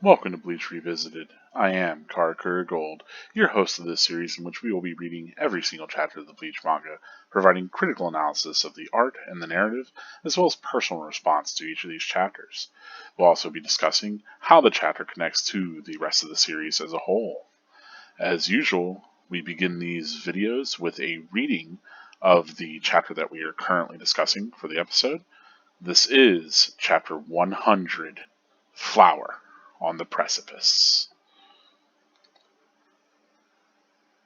Welcome to Bleach Revisited. I am Karakura Gold, your host of this series in which we will be reading every single chapter of the Bleach manga, providing critical analysis of the art and the narrative, as well as personal response to each of these chapters. We'll also be discussing how the chapter connects to the rest of the series as a whole. As usual, we begin these videos with a reading of the chapter that we are currently discussing for the episode. This is Chapter 100, Flower on the Precipice.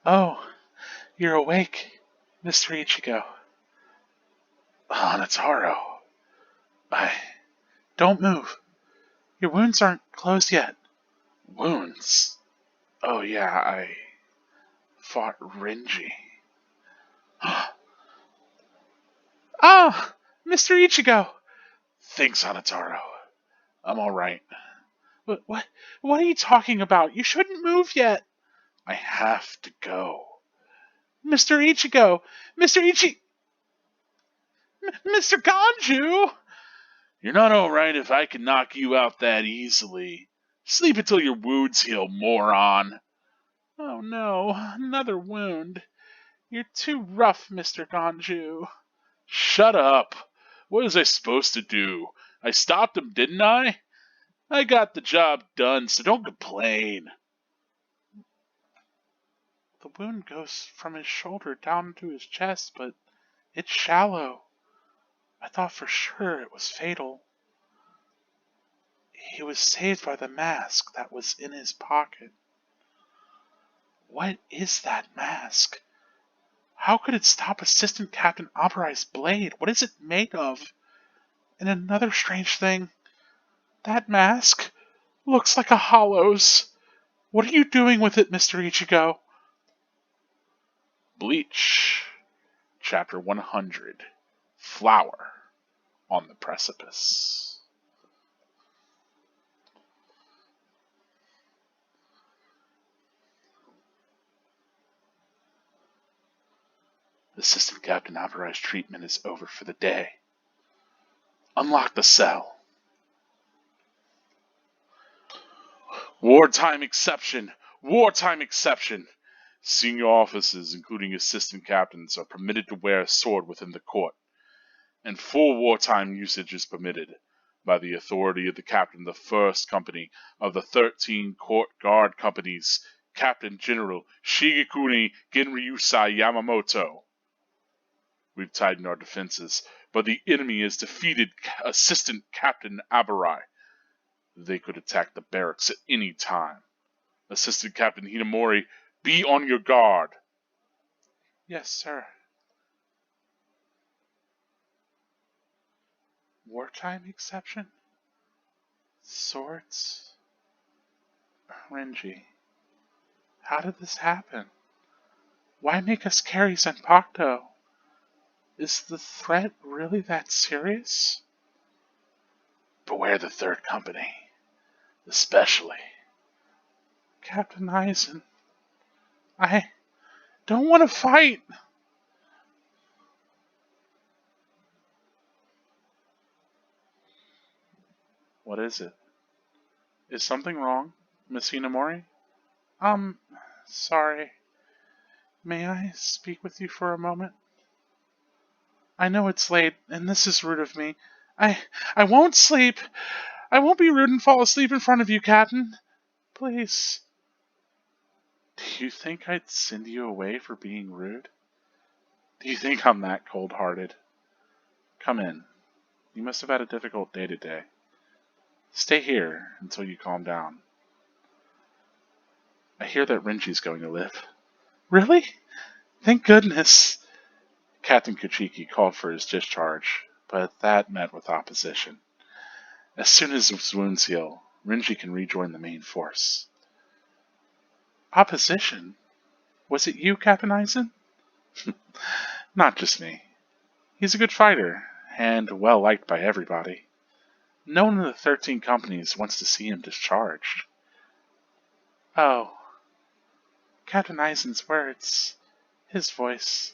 Oh, you're awake, Mr. Ichigo. Hanataro. Don't move. Your wounds aren't closed yet. Wounds? Oh yeah, I fought Renji. Ah, Mr. Ichigo. Thanks, Hanataro. I'm alright. What are you talking about? You shouldn't move yet. I have to go. Mr. Ichigo! Mr. Ganju! You're not alright if I can knock you out that easily. Sleep until your wounds heal, moron. Oh no, another wound. You're too rough, Mr. Ganju. Shut up. What was I supposed to do? I stopped him, didn't I? I got the job done, so don't complain. The wound goes from his shoulder down to his chest, but it's shallow. I thought for sure it was fatal. He was saved by the mask that was in his pocket. What is that mask? How could it stop Assistant Captain Aburai's blade? What is it made of? And another strange thing, that mask looks like a hollow's. What are you doing with it, Mr. Ichigo? Bleach, Chapter 100, Flower on the Precipice. Assistant Captain Aburai's treatment is over for the day. Unlock the cell. Wartime exception! Wartime exception! Senior officers, including assistant captains, are permitted to wear a sword within the court, and full wartime usage is permitted by the authority of the captain of the first company of the 13 court guard companies, Captain General Shigekuni Genryusai Yamamoto. We've tightened our defenses, but the enemy has defeated Assistant Captain Aburai. They could attack the barracks at any time. Assistant Captain Hinamori, be on your guard. Yes, sir. Wartime exception? Swords? Renji. How did this happen? Why make us carry Senpakto? Is the threat really that serious? Beware the third company. Especially Captain Aizen. I don't want to fight. What is it? Is something wrong, Miss Hinamori? Sorry. May I speak with you for a moment? I know it's late, and this is rude of me. I won't sleep. I won't be rude and fall asleep in front of you, Captain. Please. Do you think I'd send you away for being rude? Do you think I'm that cold-hearted? Come in. You must have had a difficult day today. Stay here until you calm down. I hear that Renji's going to live. Really? Thank goodness. Captain Kuchiki called for his discharge, but that met with opposition. As soon as his wounds heal, Renji can rejoin the main force. Opposition? Was it you, Captain Aizen? Not just me. He's a good fighter, and well liked by everybody. No one in the 13 companies wants to see him discharged. Oh. Captain Aizen's words, his voice,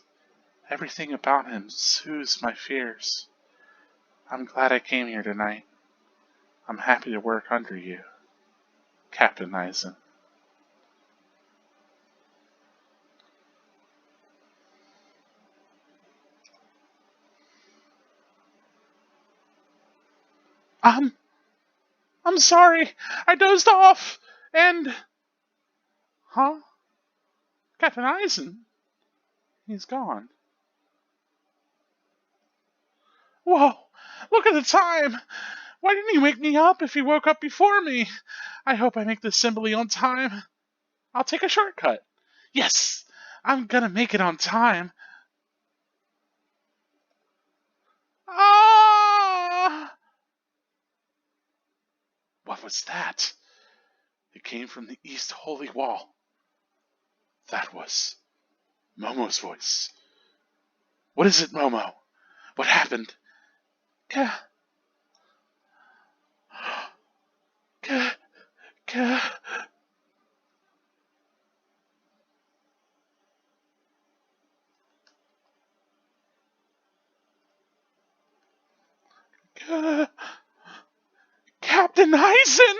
everything about him soothes my fears. I'm glad I came here tonight. I'm happy to work under you. Captain Aizen. I'm sorry. I dozed off. And... Huh? Captain Aizen? He's gone. Whoa! Look at the time! Why didn't he wake me up if he woke up before me? I hope I make this assembly on time. I'll take a shortcut. Yes! I'm gonna make it on time. Ah! What was that? It came from the East Holy Wall. That was Momo's voice. What is it, Momo? What happened? Ka... Ka... Ka... Ka... Captain Aizen!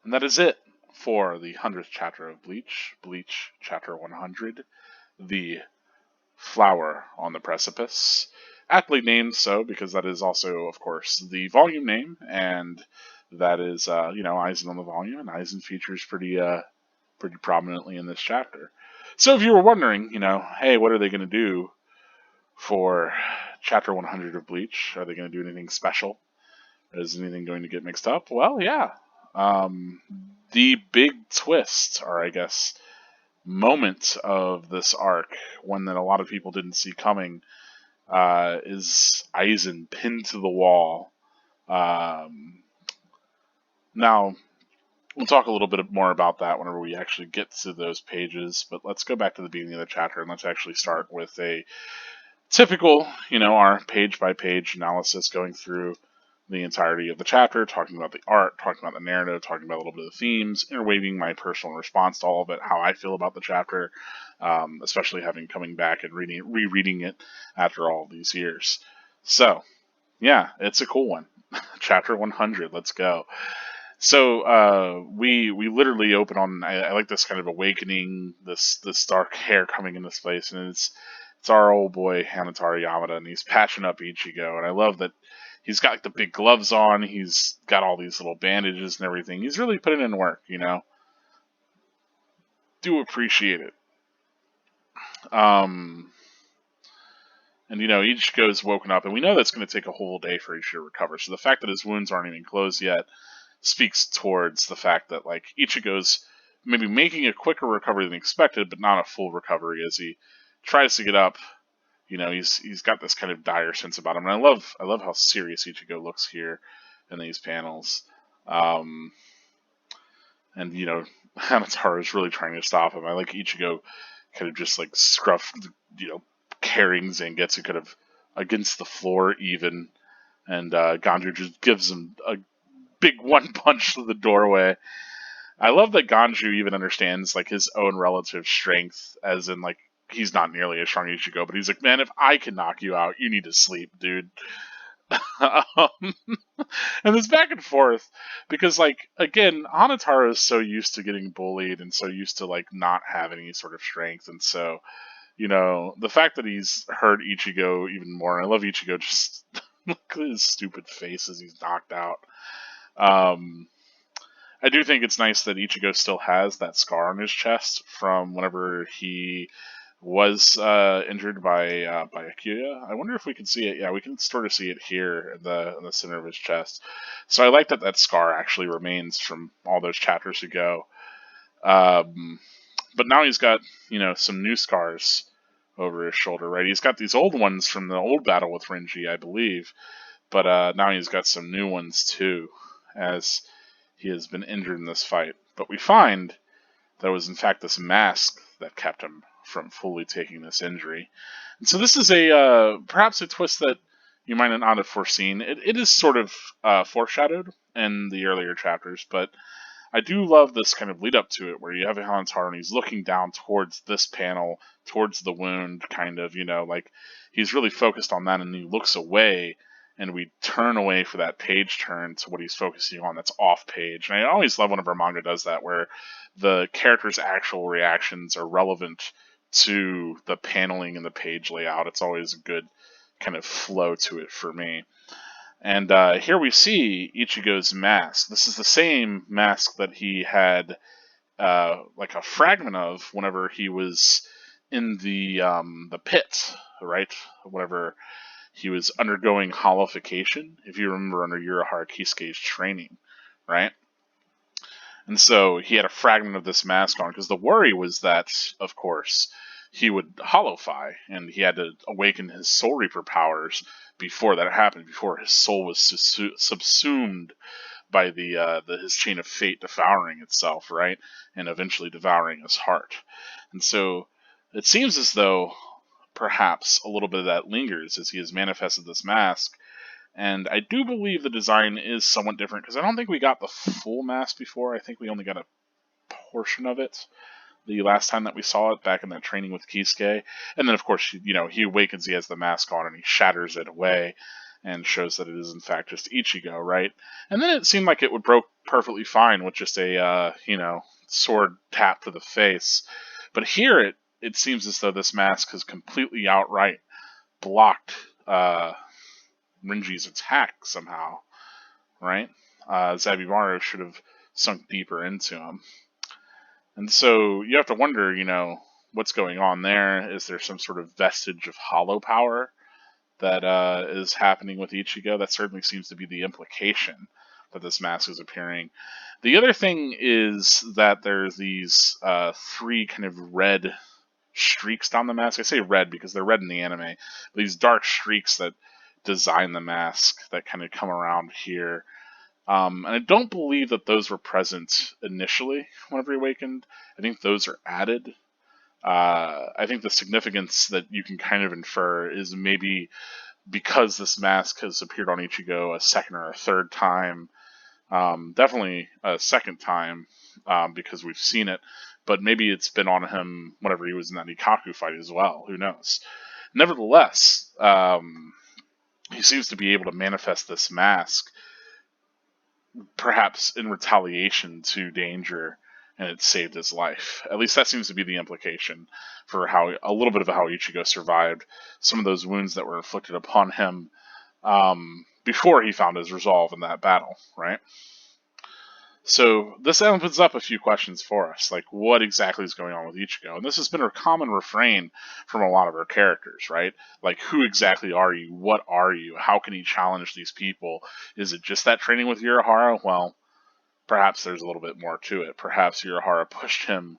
And that is it for the 100th chapter of Bleach. Bleach, chapter 100. The Flower on the Precipice. Aptly named so because that is also, of course, the volume name, and that is, Aizen on the volume, and Aizen features pretty prominently in this chapter. So if you were wondering, hey, what are they going to do for chapter 100 of Bleach? Are they going to do anything special? Is anything going to get mixed up? Well, yeah. The big twist, or I guess moment of this arc, one that a lot of people didn't see coming, is Aizen pinned to the wall. Now, we'll talk a little bit more about that whenever we actually get to those pages, but let's go back to the beginning of the chapter and let's actually start with a typical, our page-by-page analysis going through the entirety of the chapter, talking about the art, talking about the narrative, talking about a little bit of the themes, interweaving my personal response to all of it, how I feel about the chapter, especially having coming back and rereading it after all these years. So, yeah, it's a cool one. Chapter 100, let's go. So we literally open on, I like this kind of awakening, this dark hair coming in this place, and it's our old boy Hanatari Yamada, and he's patching up Ichigo, and I love that he's got the big gloves on, he's got all these little bandages and everything. He's really putting in work, Do appreciate it. And Ichigo's woken up, and we know that's going to take a whole day for Ichigo to recover. So the fact that his wounds aren't even closed yet speaks towards the fact that Ichigo's maybe making a quicker recovery than expected, but not a full recovery as he tries to get up. He's got this kind of dire sense about him, and I love how serious Ichigo looks here in these panels. And Hanataro is really trying to stop him. I like Ichigo kind of just scruff, carrying Zangetsu kind of against the floor even, and Ganju just gives him a big one punch to the doorway. I love that Ganju even understands his own relative strength, as in he's not nearly as strong as Ichigo, but he's like, man, if I can knock you out, you need to sleep, dude. And it's back and forth because again, Hanataro is so used to getting bullied and so used to not having any sort of strength, and so the fact that he's hurt Ichigo even more. I love Ichigo just look at his stupid face as he's knocked out. I do think it's nice that Ichigo still has that scar on his chest from whenever he was injured by Akuya. I wonder if we can see it. Yeah, we can sort of see it here in the center of his chest. So I like that scar actually remains from all those chapters ago. But now he's got some new scars over his shoulder, right? He's got these old ones from the old battle with Renji, I believe, but now he's got some new ones too, as he has been injured in this fight. But we find that it was in fact this mask that kept him from fully taking this injury. And so this is perhaps a twist that you might not have foreseen. It is sort of foreshadowed in the earlier chapters, but I do love this kind of lead up to it where you have Hanataro and he's looking down towards this panel, towards the wound, kind of, he's really focused on that, and he looks away, and we turn away for that page turn to what he's focusing on that's off page. And I always love whenever manga does that, where the character's actual reactions are relevant to the paneling and the page layout. It's always a good kind of flow to it for me. And here we see Ichigo's mask. This is the same mask that he had like a fragment of whenever he was in the pit, right? Whenever he was undergoing hollowification, if you remember under Urahara Kisuke's training, right? And so he had a fragment of this mask on, because the worry was that, of course, he would hollowify, and he had to awaken his Soul Reaper powers before that happened, before his soul was subsumed by his chain of fate devouring itself, right? And eventually devouring his heart. And so it seems as though perhaps a little bit of that lingers as he has manifested this mask. And I do believe the design is somewhat different, because I don't think we got the full mask before. I think we only got a portion of it the last time that we saw it back in that training with Kisuke. And then, of course, he awakens, he has the mask on, and he shatters it away and shows that it is, in fact, just Ichigo, right? And then it seemed like it would broke perfectly fine with just a, sword tap to the face. But here it seems as though this mask has completely outright blocked Renji's attack somehow, right? Zabimaru should have sunk deeper into him. And so you have to wonder, what's going on there? Is there some sort of vestige of hollow power that is happening with Ichigo? That certainly seems to be the implication that this mask is appearing. The other thing is that there's these 3 kind of red streaks down the mask. I say red because they're red in the anime. These dark streaks that design the mask that kind of come around here. And I don't believe that those were present initially whenever he awakened. I think those are added. I think the significance that you can kind of infer is maybe because this mask has appeared on Ichigo a second or a third time. Definitely a second time, because we've seen it. But maybe it's been on him whenever he was in that Ikaku fight as well. Who knows? Nevertheless, he seems to be able to manifest this mask, perhaps in retaliation to danger, and it saved his life. At least that seems to be the implication for a little bit of how Ichigo survived some of those wounds that were inflicted upon him before he found his resolve in that battle, right? So this opens up a few questions for us, like what exactly is going on with Ichigo? And this has been a common refrain from a lot of our characters, right? Like, who exactly are you? What are you? How can he challenge these people? Is it just that training with Urahara? Well, perhaps there's a little bit more to it. Perhaps Urahara pushed him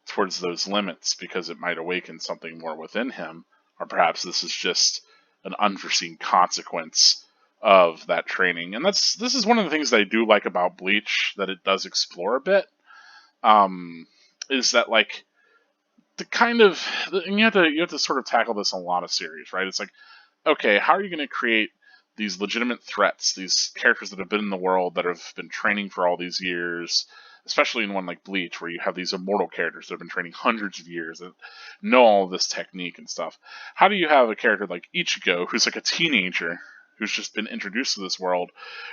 towards those limits because it might awaken something more within him, or perhaps this is just an unforeseen consequence of that training. And this is one of the things that I do like about Bleach, that it does explore a bit, is that, like, the kind of, and you have to sort of tackle this in a lot of series, right? It's like, okay, how are you going to create these legitimate threats, these characters that have been in the world, that have been training for all these years, especially in one like Bleach, where you have these immortal characters that have been training hundreds of years, that know all of this technique and stuff. How do you have a character like Ichigo, who's like a teenager, who's just been introduced to this world,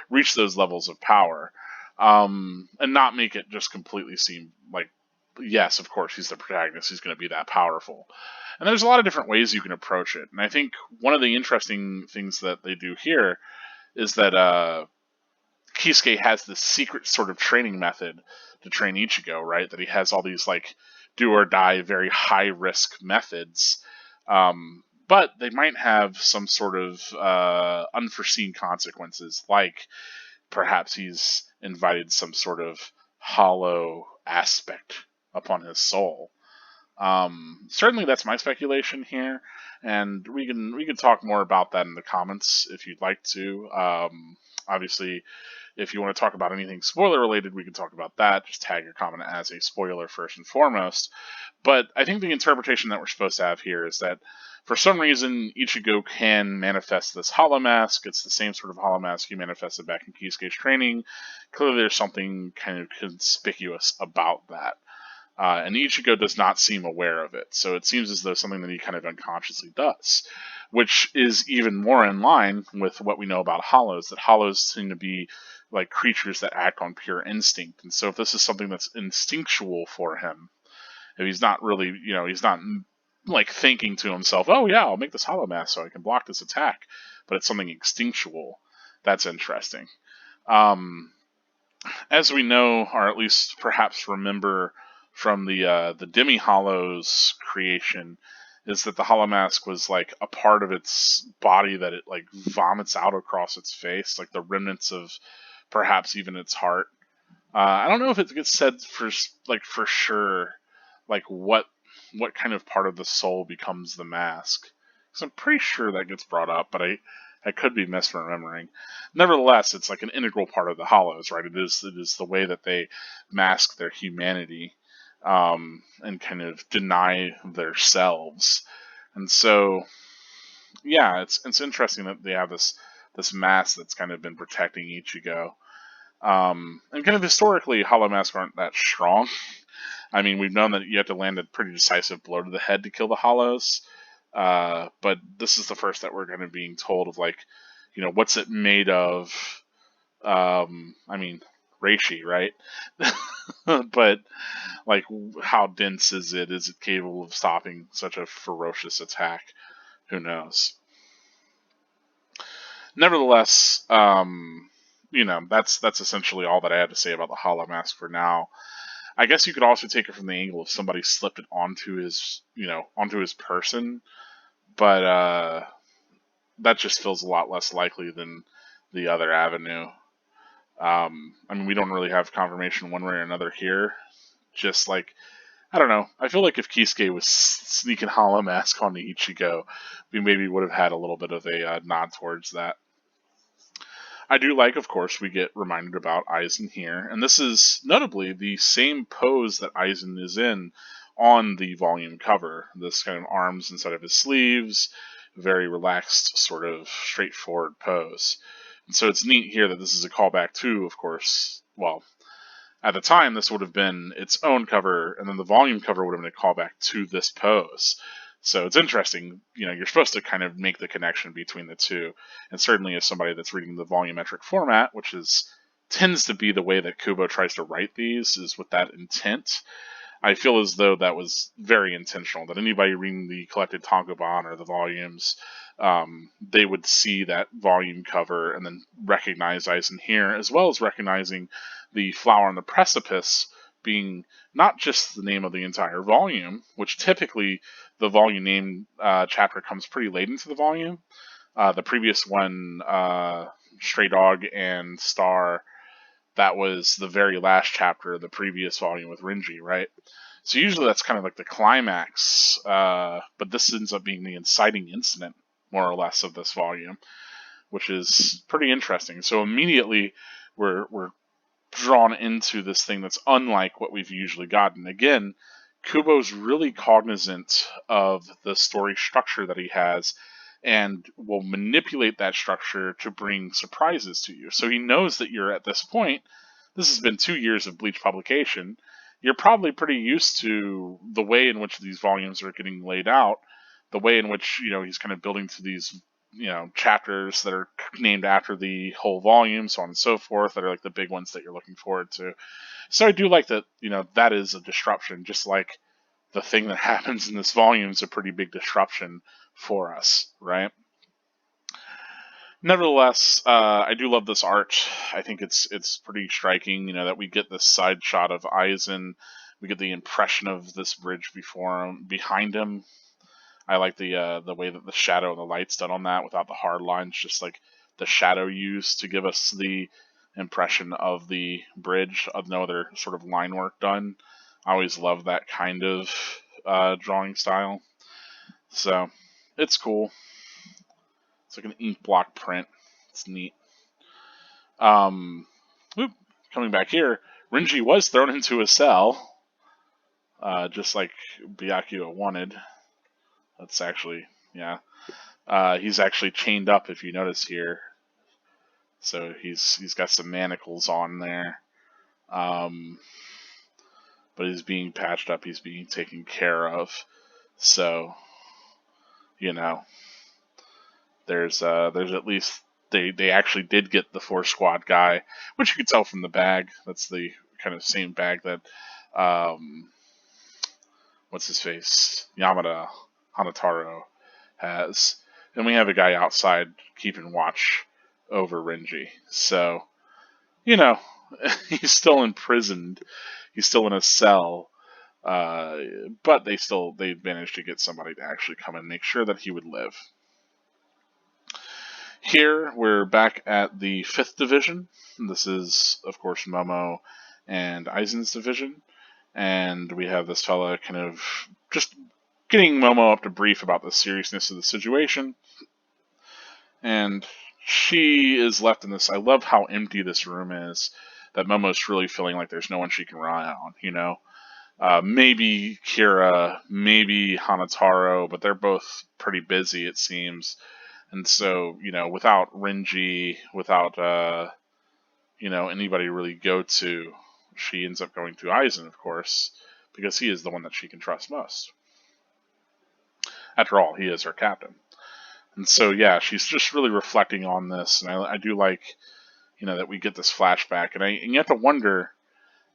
reach those levels of power, and not make it just completely seem like, yes, of course, he's the protagonist, he's going to be that powerful. And there's a lot of different ways you can approach it. And I think one of the interesting things that they do here is that Kisuke has this secret sort of training method to train Ichigo, right? That he has all these, like, do or die, very high risk methods. But they might have some sort of unforeseen consequences, like perhaps he's invited some sort of hollow aspect upon his soul. Certainly that's my speculation here, and we can talk more about that in the comments if you'd like to. Obviously, if you want to talk about anything spoiler related, we can talk about that. Just tag your comment as a spoiler first and foremost. But I think the interpretation that we're supposed to have here is that for some reason Ichigo can manifest this hollow mask. It's the same sort of hollow mask he manifested back in Kisuke's training. Clearly there's something kind of conspicuous about that. And Ichigo does not seem aware of it, so it seems as though something that he kind of unconsciously does. which is even more in line with what we know about hollows, that hollows seem to be like creatures that act on pure instinct. And so if this is something that's instinctual for him, if he's not really, he's not like thinking to himself, oh yeah, I'll make this hollow mask so I can block this attack, but it's something instinctual, that's interesting. As we know, or at least perhaps remember from the Demi Hollow's creation, is that the Hollow Mask was like a part of its body that it like vomits out across its face, like the remnants of perhaps even its heart. I don't know if it gets said for sure, like what kind of part of the soul becomes the mask. Because I'm pretty sure that gets brought up, but I could be misremembering. Nevertheless, it's like an integral part of the Hollows, right? It is the way that they mask their humanity, and kind of deny their selves. And so, yeah, it's interesting that they have this mask that's kind of been protecting Ichigo. And kind of historically, Hollow Masks aren't that strong. I mean, we've known that you have to land a pretty decisive blow to the head to kill the Hollows, but this is the first that we're going to be being told of, like, what's it made of? I mean, reishi, right? But like, how dense is it? Is it capable of stopping such a ferocious attack? Who knows? Nevertheless, that's essentially all that I had to say about the Hollow Mask for now. I guess you could also take it from the angle of somebody slipped it onto his person, but that just feels a lot less likely than the other avenue. I mean, we don't really have confirmation one way or another here. Just like, I don't know. I feel like if Kisuke was sneaking Hollow Mask onto Ichigo, we maybe would have had a little bit of a nod towards that. I do like, of course, we get reminded about Aizen here, and this is notably the same pose that Aizen is in on the volume cover. This kind of arms inside of his sleeves, very relaxed, sort of straightforward pose. And so it's neat here that this is a callback to, of course, well, at the time this would have been its own cover, and then the volume cover would have been a callback to this pose. So it's interesting, you're supposed to kind of make the connection between the two. And certainly as somebody that's reading the volumetric format, which tends to be the way that Kubo tries to write these, is with that intent. I feel as though that was very intentional, that anybody reading the collected Tankobon or the volumes, they would see that volume cover and then recognize Aizen here, as well as recognizing the flower on the precipice being not just the name of the entire volume, which typically the volume name chapter comes pretty late into the volume. The previous one, Stray Dog and Star, that was the very last chapter of the previous volume with Renji, right? So usually that's kind of like the climax, but this ends up being the inciting incident, more or less, of this volume, which is pretty interesting. So immediately we're drawn into this thing that's unlike what we've usually gotten. Again, Kubo's really cognizant of the story structure that he has and will manipulate that structure to bring surprises to you. So he knows that you're at this point, this has been 2 years of Bleach publication, you're probably pretty used to the way in which these volumes are getting laid out, the way in which, he's kind of building to these, chapters that are named after the whole volume, so on and so forth, that are like the big ones that you're looking forward to. So I do like that, that is a disruption, just like the thing that happens in this volume is a pretty big disruption for us, right? Nevertheless, I do love this art. I think it's pretty striking, that we get this side shot of Aizen. We get the impression of this bridge behind him. I like the way that the shadow and the light's done on that without the hard lines, just like the shadow used to give us the impression of the bridge, of no other sort of line work done. I always love that kind of drawing style. So it's cool. It's like an ink block print. It's neat. Coming back here, Renji was thrown into a cell, just like Byakuya wanted. That's actually, yeah. He's actually chained up, if you notice here. So he's got some manacles on there. But he's being patched up. He's being taken care of. So, there's at least they actually did get the Force Squad guy, which you could tell from the bag. That's the kind of same bag that what's his face, Yamada Hanataro has. And we have a guy outside keeping watch over Renji. So, you know, he's still imprisoned. He's still in a cell. But they managed to get somebody to actually come and make sure that he would live. Here, we're back at the 5th Division. This is, of course, Momo and Aizen's division. And we have this fella kind of just getting Momo up to brief about the seriousness of the situation. And she is left in this. I love how empty this room is. That Momo's really feeling like there's no one she can rely on, you know? Maybe Kira, maybe Hanataro, but they're both pretty busy, it seems. And so, you know, without Renji, without, anybody really go to, she ends up going to Aizen, of course, because he is the one that she can trust most. After all, he is her captain. And so, yeah, she's just really reflecting on this, and I do like, that we get this flashback, and you have to wonder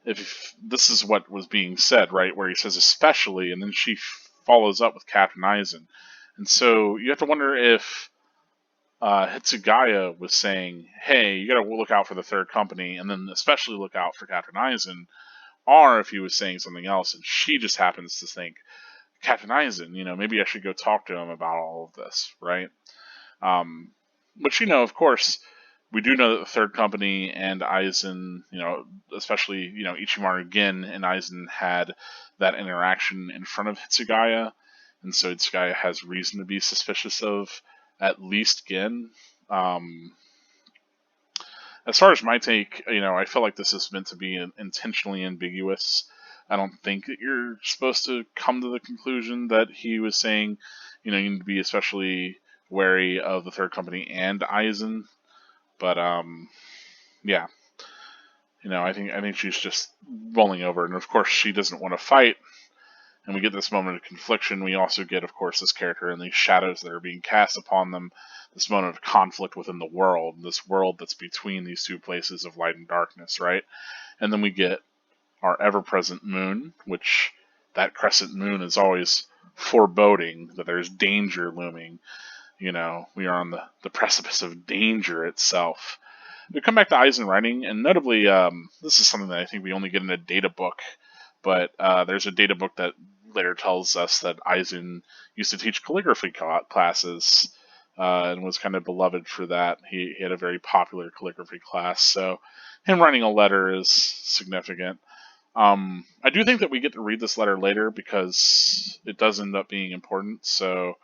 if this is what was being said, right, where he says especially, and then she follows up with Captain Aizen. And so you have to wonder if Hitsugaya was saying, hey, you gotta look out for the third company, and then especially look out for Captain Aizen, or if he was saying something else, and she just happens to think, Captain Aizen, maybe I should go talk to him about all of this, right? Which, of course, we do know that the third company and Aizen, especially, Ichimaru Gin and Aizen had that interaction in front of Hitsugaya, and so Hitsugaya has reason to be suspicious of at least Gin. As far as my take, I feel like this is meant to be intentionally ambiguous. I don't think that you're supposed to come to the conclusion that he was saying, you need to be especially wary of the third company and Aizen. But yeah, I think she's just rolling over, and of course she doesn't want to fight. And we get this moment of confliction. We also get, of course, this character and these shadows that are being cast upon them. This moment of conflict within the world, this world that's between these two places of light and darkness, right? And then we get our ever-present moon, which that crescent moon is always foreboding that there's danger looming. We are on the precipice of danger itself. We come back to Aizen writing, and notably, this is something that I think we only get in a data book, but there's a data book that later tells us that Aizen used to teach calligraphy classes, and was kind of beloved for that. He had a very popular calligraphy class, so him writing a letter is significant. I do think that we get to read this letter later because it does end up being important, so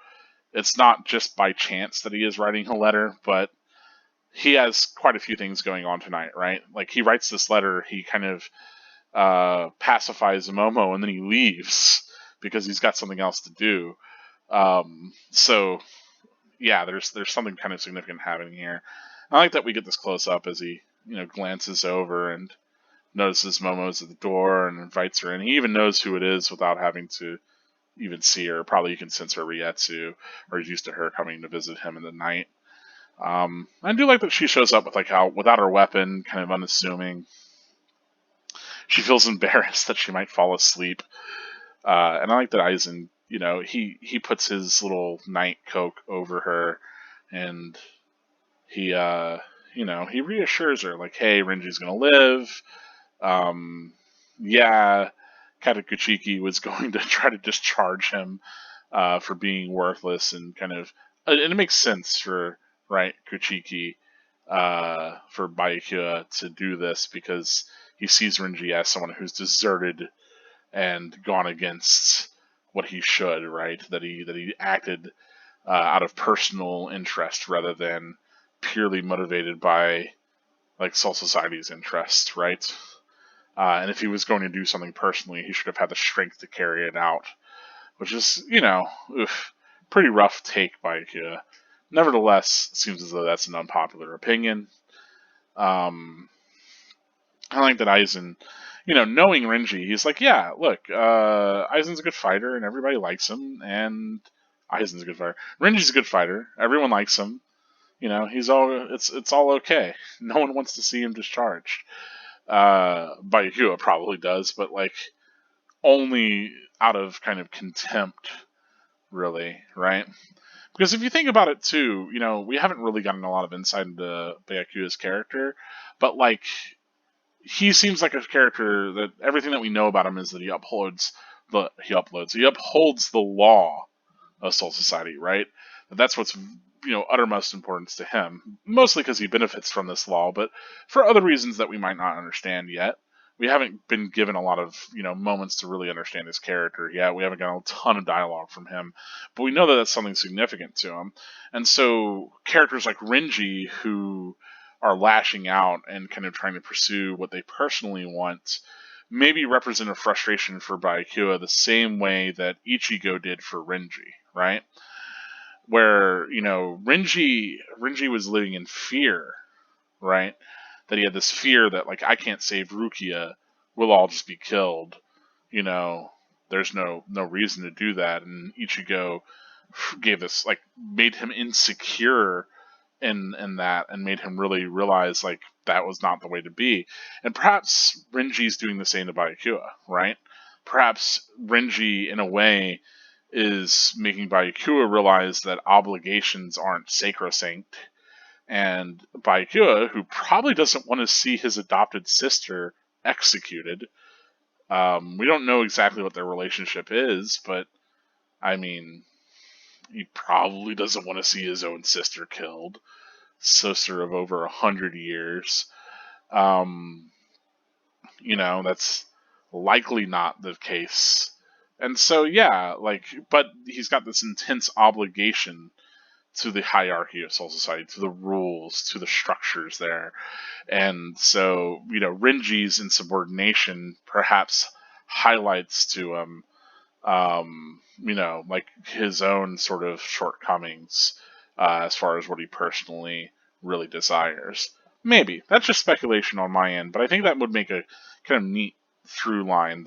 it's not just by chance that he is writing a letter, but he has quite a few things going on tonight, right? Like, he writes this letter, he kind of pacifies Momo, and then he leaves because he's got something else to do. So, yeah, there's something kind of significant happening here. I like that we get this close up as he, glances over and notices Momo's at the door and invites her in. He even knows who it is without having to even see her. Probably you can sense her Rietsu, or he's used to her coming to visit him in the night. I do like that she shows up with without her weapon, kind of unassuming. She feels embarrassed that she might fall asleep, and I like that Aizen, he puts his little night coke over her, and he he reassures her like, hey, Renji's gonna live. Yeah, Katakuchiki was going to try to discharge him for being worthless, and and it makes sense for Kuchiki for Byakuya to do this because he sees Renji as someone who's deserted and gone against what he should, right? That he acted out of personal interest rather than purely motivated by Soul Society's interest, right? And if he was going to do something personally, he should have had the strength to carry it out, which is, pretty rough take by Akira. Nevertheless, it seems as though that's an unpopular opinion. I like that Aizen, knowing Renji, he's like, yeah, look, Aizen's a good fighter and everybody likes him, and Aizen's a good fighter. Renji's a good fighter. Everyone likes him. It's all okay. No one wants to see him discharged. Byakuya probably does, but like only out of kind of contempt, really, right? Because if you think about it too, we haven't really gotten a lot of insight into Byakuya's character, but like he seems like a character that everything that we know about him is that he upholds the law of Soul Society, right? That's what's uttermost importance to him, mostly because he benefits from this law, but for other reasons that we might not understand yet. We haven't been given a lot of moments to really understand his character yet. We haven't gotten a ton of dialogue from him, but we know that that's something significant to him. And so characters like Renji, who are lashing out and kind of trying to pursue what they personally want, maybe represent a frustration for Byakuya the same way that Ichigo did for Renji, right? Where Renji was living in fear, right? That he had this fear that like I can't save Rukia, we'll all just be killed. There's no reason to do that, and Ichigo gave this like made him insecure in that and made him really realize like that was not the way to be. And perhaps Renji's doing the same to Byakuya, right? Perhaps Renji in a way is making Byakuya realize that obligations aren't sacrosanct, and Byakuya, who probably doesn't want to see his adopted sister executed. We don't know exactly what their relationship is, but I mean, he probably doesn't want to see his own sister killed. Sister of over 100 years. That's likely not the case. And so, yeah, but he's got this intense obligation to the hierarchy of Soul Society, to the rules, to the structures there. And so, Renji's insubordination perhaps highlights to him, like his own sort of shortcomings as far as what he personally really desires. Maybe. That's just speculation on my end, but I think that would make a kind of neat through line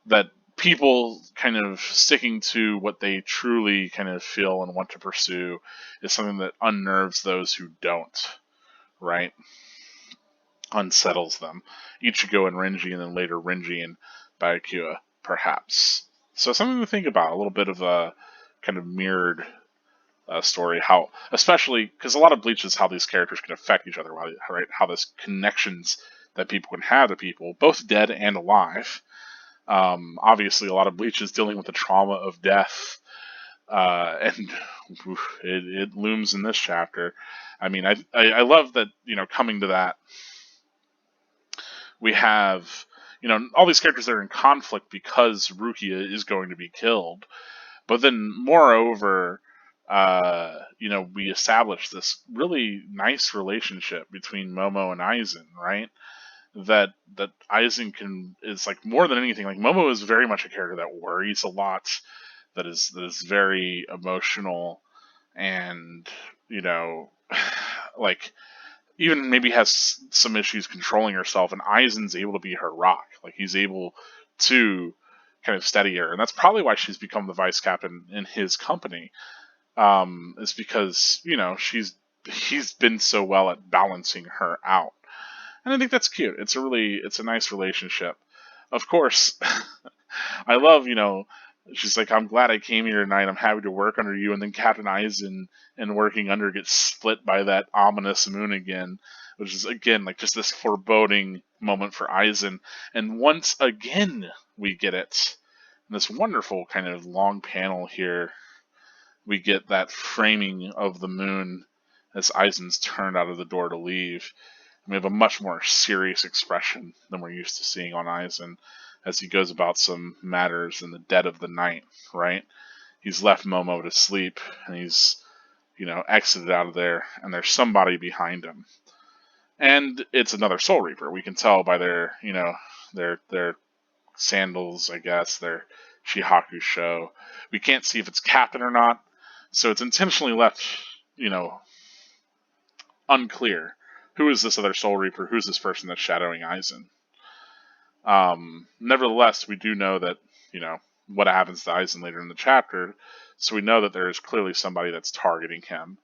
that people kind of sticking to what they truly kind of feel and want to pursue is something that unnerves those who don't, right? Unsettles them. Ichigo and Renji, and then later Renji and Byakuya, perhaps. So something to think about. A little bit of a kind of mirrored story. How, especially because a lot of Bleach is how these characters can affect each other, right? How this connections that people can have to people, both dead and alive. Obviously, a lot of Bleach is dealing with the trauma of death, and it looms in this chapter. I mean, I love that coming to that, we have all these characters that are in conflict because Rukia is going to be killed, but then moreover, we establish this really nice relationship between Momo and Aizen, right? That Aizen is like more than anything. Like Momo is very much a character that worries a lot, that is very emotional, and like even maybe has some issues controlling herself. And Aizen's able to be her rock. Like he's able to kind of steady her, and that's probably why she's become the vice captain in his company. Is because he's been so well at balancing her out. And I think that's cute. It's a nice relationship. Of course, I love, she's like, I'm glad I came here tonight. I'm happy to work under you. And then Captain Aizen and working under gets split by that ominous moon again, which is, again, like just this foreboding moment for Aizen. And once again, we get it. In this wonderful kind of long panel here, we get that framing of the moon as Aizen's turned out of the door to leave. We have a much more serious expression than we're used to seeing on Aizen as he goes about some matters in the dead of the night, right? He's left Momo to sleep, and he's, exited out of there, and there's somebody behind him. And it's another Soul Reaper. We can tell by their, their sandals, I guess, their Shihaku show. We can't see if it's Captain or not, so it's intentionally left, unclear. Who is this other Soul Reaper? Who's this person that's shadowing Aizen? Nevertheless, we do know that, what happens to Aizen later in the chapter, so we know that there is clearly somebody that's targeting him.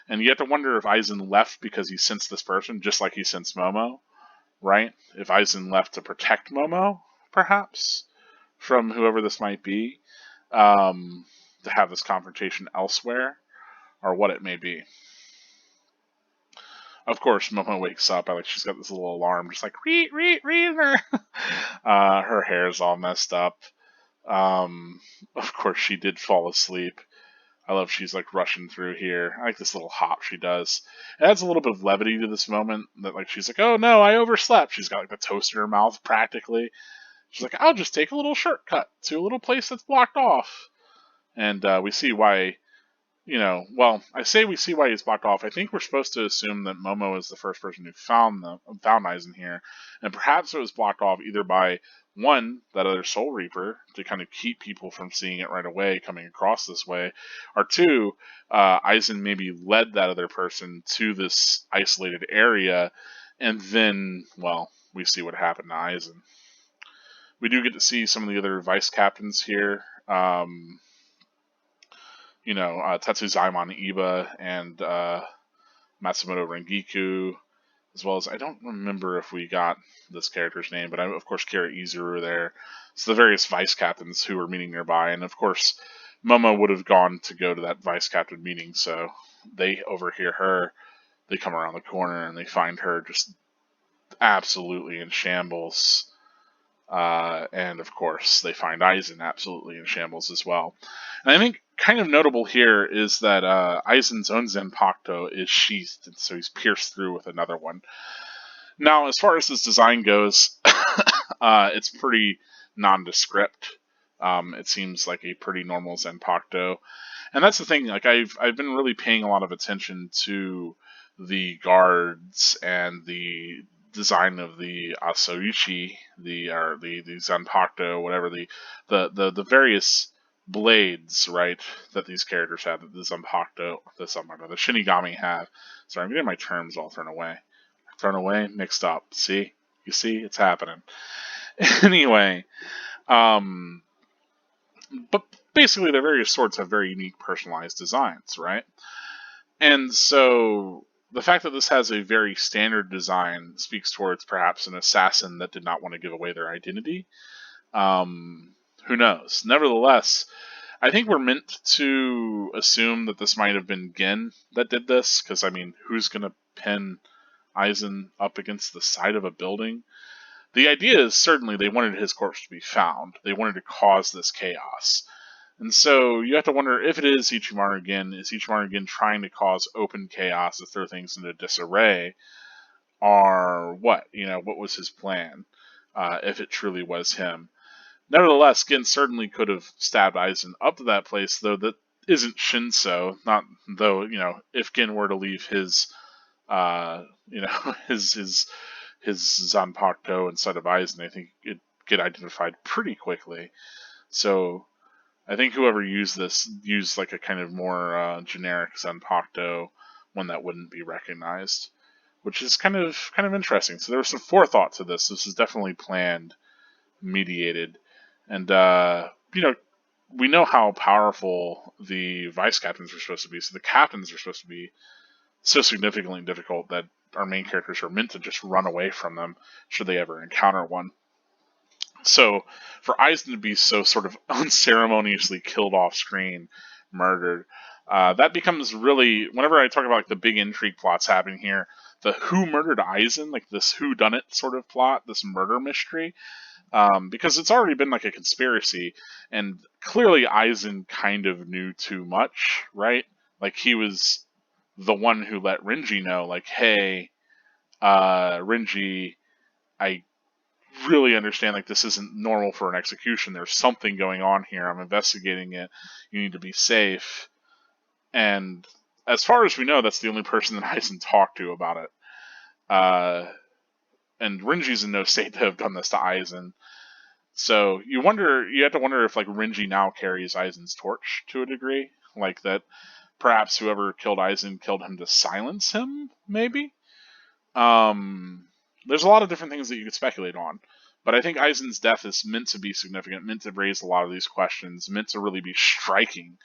And you have to wonder if Aizen left because he sensed this person, just like he sensed Momo, right? If Aizen left to protect Momo, perhaps, from whoever this might be, to have this confrontation elsewhere, or what it may be. Of course, Momo wakes up. She's got this little alarm, just like Reaver. Her hair's all messed up. Of course, she did fall asleep. I love she's like rushing through here. I like this little hop she does. It adds a little bit of levity to this moment. That like she's like, oh no, I overslept. She's got like the toast in her mouth practically. She's like, I'll just take a little shortcut to a little place that's blocked off. And we see why, I say we see why he's blocked off. I think we're supposed to assume that Momo is the first person who found Aizen here, and perhaps it was blocked off either by one, that other Soul Reaper, to kind of keep people from seeing it right away coming across this way, or two, Aizen maybe led that other person to this isolated area, and then, we see what happened to Aizen. We do get to see some of the other vice captains here. Tetsuzaimon Iba and Matsumoto Rengiku, as well as, I don't remember if we got this character's name, but of course Kira Izuru there. So the various vice captains who were meeting nearby, and of course Momo would have gone to go to that vice captain meeting, so they overhear her. They come around the corner and they find her just absolutely in shambles. And of course, they find Aizen absolutely in shambles as well. And I think kind of notable here is that Aizen's own Zanpakuto is sheathed, and so he's pierced through with another one. Now, as far as this design goes, it's pretty nondescript. It seems like a pretty normal Zanpakuto. And that's the thing, like I've been really paying a lot of attention to the guards and the design of the Asoichi, the Zanpakuto, whatever, the various blades, right, that these characters have, that the Zanpakuto, the Shinigami have. Sorry, I'm getting my terms all thrown away, mixed up. See? You see? It's happening. Anyway, but basically their various swords have very unique personalized designs, right? And so the fact that this has a very standard design speaks towards perhaps an assassin that did not want to give away their identity. Who knows? Nevertheless, I think we're meant to assume that this might have been Gin that did this, because, who's going to pin Aizen up against the side of a building? The idea is certainly they wanted his corpse to be found. They wanted to cause this chaos. And so you have to wonder if it is Ichimaru Gin. Is Ichimaru Gin trying to cause open chaos to throw things into disarray? Or what? What was his plan? If it truly was him. Nevertheless, Gin certainly could have stabbed Aizen up to that place, though that isn't Shinso. Not though, if Gin were to leave his his Zanpakuto inside of Aizen, I think it'd get identified pretty quickly. So I think whoever used this used like a kind of more generic Zanpakuto, one that wouldn't be recognized, which is kind of interesting. So there was some forethought to this. This is definitely planned, mediated, and we know how powerful the vice captains are supposed to be. So the captains are supposed to be so significantly difficult that our main characters are meant to just run away from them should they ever encounter one. So for Aizen to be so sort of unceremoniously killed off screen, murdered, that becomes really, whenever I talk about like the big intrigue plots happening here, the who murdered Aizen, like this who done it sort of plot, this murder mystery, because it's already been like a conspiracy, and clearly Aizen kind of knew too much, right? Like he was the one who let Renji know, like, hey, Renji, I really understand like this isn't normal for an execution. There's something going on here. I'm investigating it. You need to be safe. And as far as we know, that's the only person that Aizen talked to about it. And Renji's in no state to have done this to Aizen. So you have to wonder if like Renji now carries Aizen's torch to a degree, like that perhaps whoever killed Aizen killed him to silence him, maybe. There's a lot of different things that you could speculate on, But I think Aizen's death is meant to be significant, meant to raise a lot of these questions, meant to really be striking,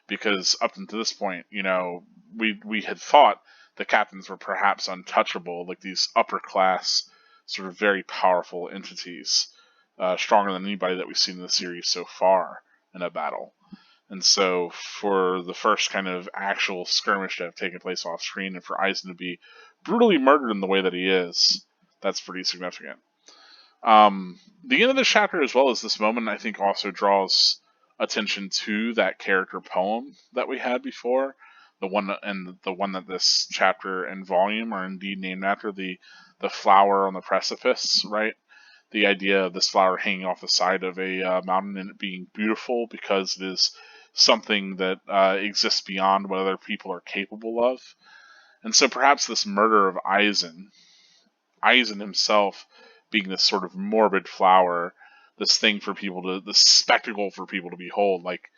because up until this point, we had thought the captains were perhaps untouchable, like these upper class, sort of very powerful entities, stronger than anybody that we've seen in the series so far in a battle. And so, for the first kind of actual skirmish to have taken place off screen, and for Aizen to be brutally murdered in the way that he is, that's pretty significant. The end of this chapter, as well as this moment, I think also draws attention to that character poem that we had before, the one that this chapter and volume are indeed named after, the flower on the precipice, right? The idea of this flower hanging off the side of a mountain and it being beautiful because it is something that exists beyond what other people are capable of. And so perhaps this murder of Aizen himself being this sort of morbid flower, this thing for people to, this spectacle for people to behold. Like,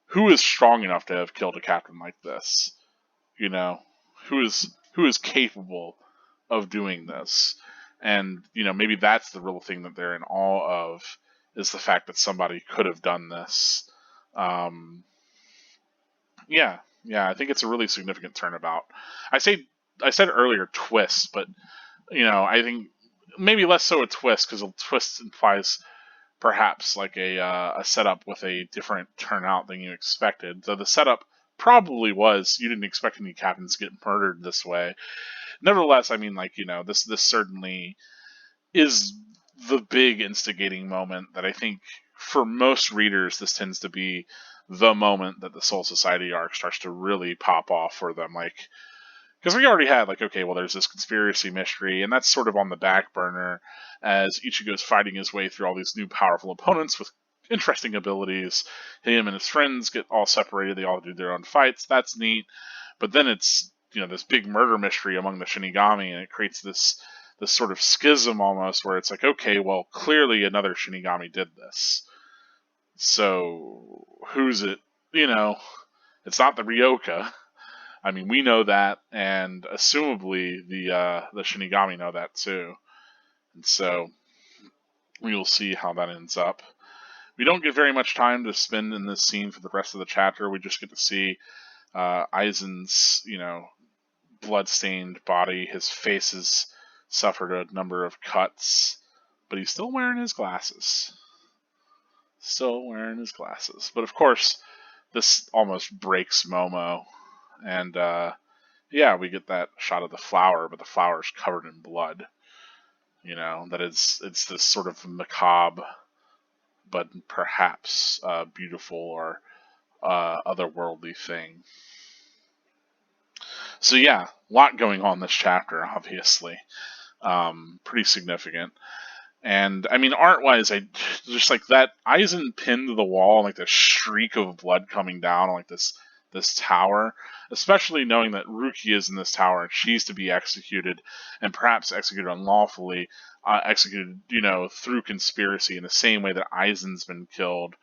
who is strong enough to have killed a captain like this? Who is capable of doing this? And maybe that's the real thing that they're in awe of, is the fact that somebody could have done this. Yeah, I think it's a really significant turnabout. I said earlier twist, but I think maybe less so a twist, because a twist implies perhaps like a setup with a different turnout than you expected. So the setup probably was you didn't expect any captains to get murdered this way. Nevertheless, I mean, this certainly is the big instigating moment that I think for most readers this tends to be the moment that the Soul Society arc starts to really pop off for them. Like, because we already had, okay, well, there's this conspiracy mystery, and that's sort of on the back burner as Ichigo's fighting his way through all these new powerful opponents with interesting abilities. Him and his friends get all separated. They all do their own fights. That's neat. But then it's, this big murder mystery among the Shinigami, and it creates this sort of schism almost, where it's like, okay, well, clearly another Shinigami did this. So, who's it? It's not the Ryoka. I mean, we know that, and assumably the Shinigami know that too. And so we will see how that ends up. We don't get very much time to spend in this scene for the rest of the chapter. We just get to see Aizen's, blood-stained body. His face has suffered a number of cuts, but he's still wearing his glasses. But of course, this almost breaks Momo. And we get that shot of the flower, but the flower's covered in blood. It's this sort of macabre, but perhaps beautiful or otherworldly thing. So a lot going on in this chapter, obviously. Pretty significant. And I mean, art-wise, I just like that Aizen pinned to the wall, like the streak of blood coming down, like this tower, especially knowing that Rukia is in this tower and she's to be executed, and perhaps executed unlawfully, executed, through conspiracy in the same way that Aizen's been killed.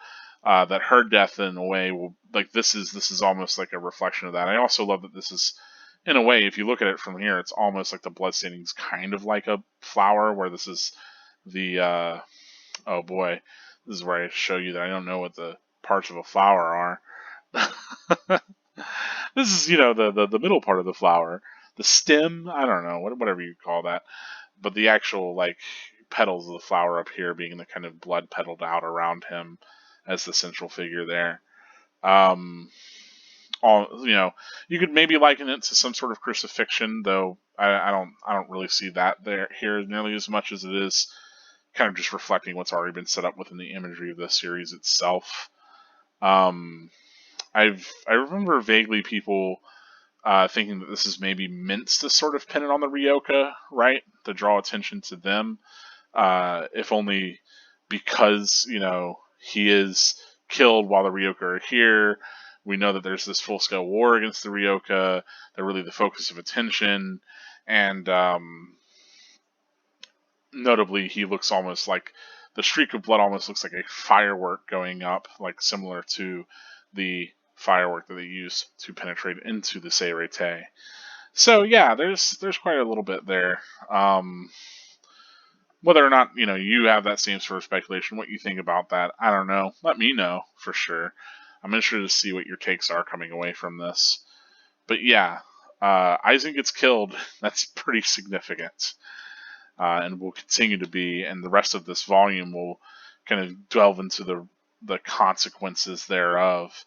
That her death, in a way, will, like, this is almost like a reflection of that. I also love that this is, in a way, if you look at it from here, it's almost like the bloodstaining is kind of like a flower, where this is the oh boy, this is where I show you that I don't know what the parts of a flower are. This is, the middle part of the flower, the stem. I don't know, whatever you call that, but the actual petals of the flower up here being the kind of blood petaled out around him as the central figure there. You could maybe liken it to some sort of crucifixion, though I don't really see that here nearly as much as it is kind of just reflecting what's already been set up within the imagery of the series itself. I remember vaguely people thinking that this is maybe meant to sort of pin it on the Ryoka, right? To draw attention to them, if only because he is killed while the Ryoka are here. We know that there's this full-scale war against the Ryoka. They're really the focus of attention, and notably, he looks almost like the streak of blood almost looks like a firework going up, like similar to the firework that they use to penetrate into the Seirete. So there's quite a little bit there. Whether or not, you have that same sort of speculation, what you think about that, I don't know. Let me know for sure. I'm interested to see what your takes are coming away from this. But yeah, Aizen gets killed. That's pretty significant. And will continue to be, and the rest of this volume will kind of delve into the consequences thereof.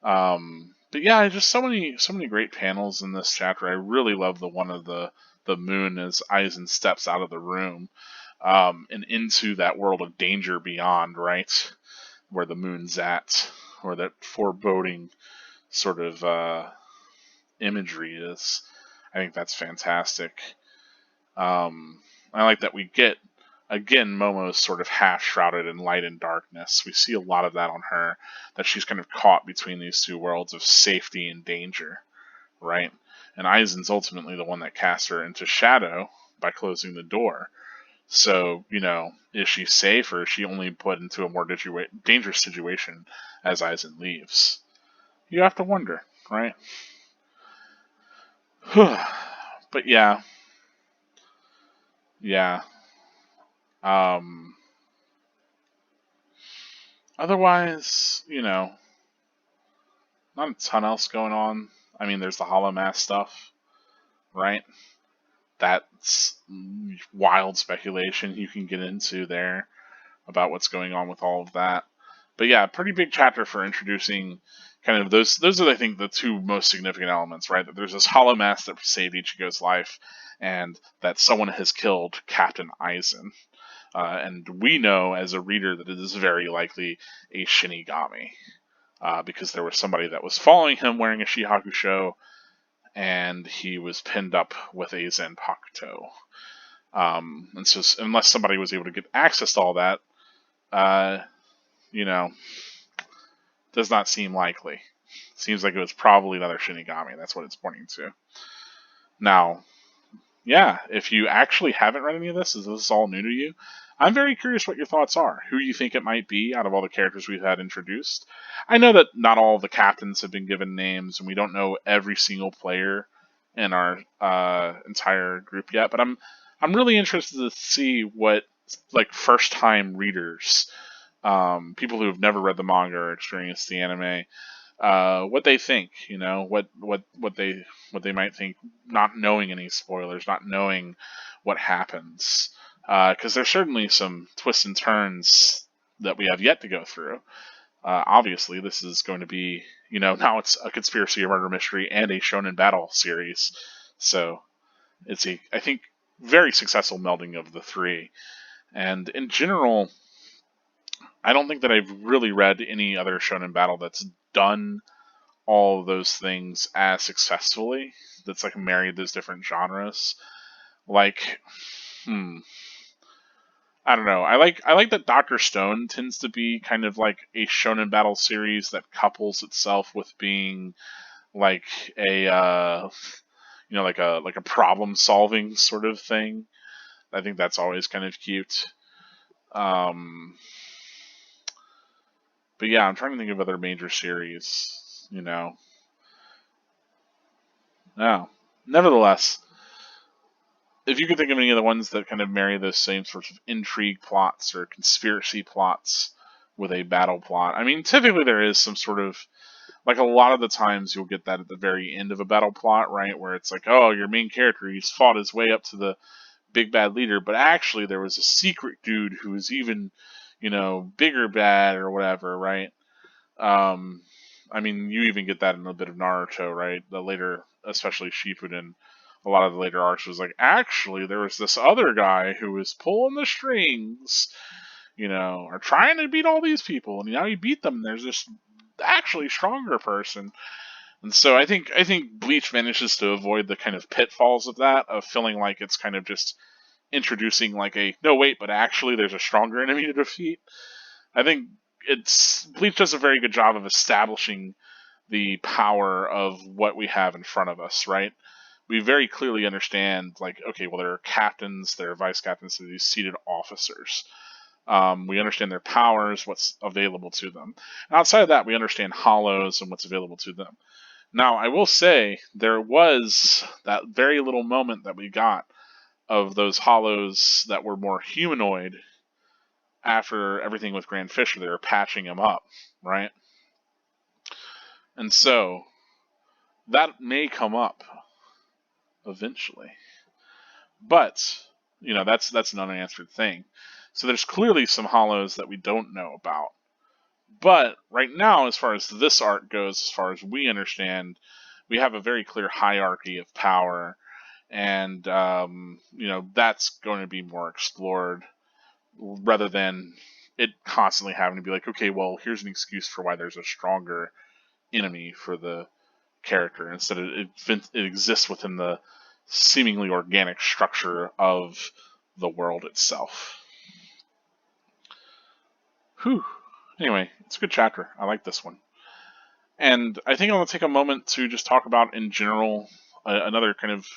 But yeah, just so many great panels in this chapter. I really love the one of the moon as Aizen steps out of the room, and into that world of danger beyond, right, where the moon's at, where that foreboding sort of imagery is. I think that's fantastic. I like that we get, again, Momo's sort of half shrouded in light and darkness. We see a lot of that on her, that she's kind of caught between these two worlds of safety and danger, right? And Aizen's ultimately the one that casts her into shadow by closing the door. So, is she safe, or is she only put into a more dangerous situation as Aizen leaves? You have to wonder, right? But yeah. Yeah. Um, Otherwise, not a ton else going on. I mean, there's the Hollow Mass stuff, right? That's wild speculation you can get into there about what's going on with all of that. But yeah, pretty big chapter for introducing kind of those. Those are, I think, the two most significant elements, right? That there's this Hollow Mass that saved Ichigo's life, and that someone has killed Captain Aizen. And we know as a reader that it is very likely a Shinigami, because there was somebody that was following him wearing a Shihakusho, and he was pinned up with a Zanpakuto. And so, unless somebody was able to get access to all that, uh, you know, does not seem likely. Seems like it was probably another Shinigami. That's what it's pointing to. Now, yeah, if you actually haven't read any of this, is this all new to you? I'm very curious what your thoughts are. Who you think it might be out of all the characters we've had introduced. I know that not all of the captains have been given names, and we don't know every single player in our entire group yet. But I'm really interested to see what, like, first time readers, people who have never read the manga or experienced the anime, what they think. What they might think, not knowing any spoilers, not knowing what happens. Because there's certainly some twists and turns that we have yet to go through. Obviously, this is going to be, now it's a conspiracy, a murder mystery, and a shonen battle series. So it's I think, very successful melding of the three. And in general, I don't think that I've really read any other shonen battle that's done all of those things as successfully. That's like married those different genres. Like, I don't know. I like that Doctor Stone tends to be kind of like a shonen battle series that couples itself with being like a like a problem solving sort of thing. I think that's always kind of cute. But yeah, I'm trying to think of other major series. No. Nevertheless, if you could think of any of the ones that kind of marry those same sorts of intrigue plots or conspiracy plots with a battle plot, I mean, typically there is some sort of, like, a lot of the times you'll get that at the very end of a battle plot, right? Where it's like, oh, your main character, he's fought his way up to the big bad leader, but actually there was a secret dude who was even, bigger bad or whatever, right? I mean, you even get that in a bit of Naruto, right? The later, especially Shippuden, a lot of the later arcs was like, actually, there was this other guy who was pulling the strings, or trying to beat all these people, and now you beat them. There's this actually stronger person, and so I think Bleach manages to avoid the kind of pitfalls of that, of feeling like it's kind of just introducing like a no wait, but actually there's a stronger enemy to defeat. I think Bleach does a very good job of establishing the power of what we have in front of us, right? We very clearly understand, like, okay, well, there are captains, there are vice captains, there are these seated officers. We understand their powers, what's available to them. And outside of that, we understand hollows and what's available to them. Now, I will say, there was that very little moment that we got of those hollows that were more humanoid after everything with Grand Fisher. They were patching him up, right? And so that may come up eventually. But, that's an unanswered thing. So there's clearly some hollows that we don't know about. But right now, as far as this arc goes, as far as we understand, we have a very clear hierarchy of power, and that's going to be more explored rather than it constantly having to be like, okay, well, here's an excuse for why there's a stronger enemy for the character. Instead, it exists within the seemingly organic structure of the world itself. Whew. Anyway, it's a good chapter. I like this one. And I think I want to take a moment to just talk about, in general, another kind of,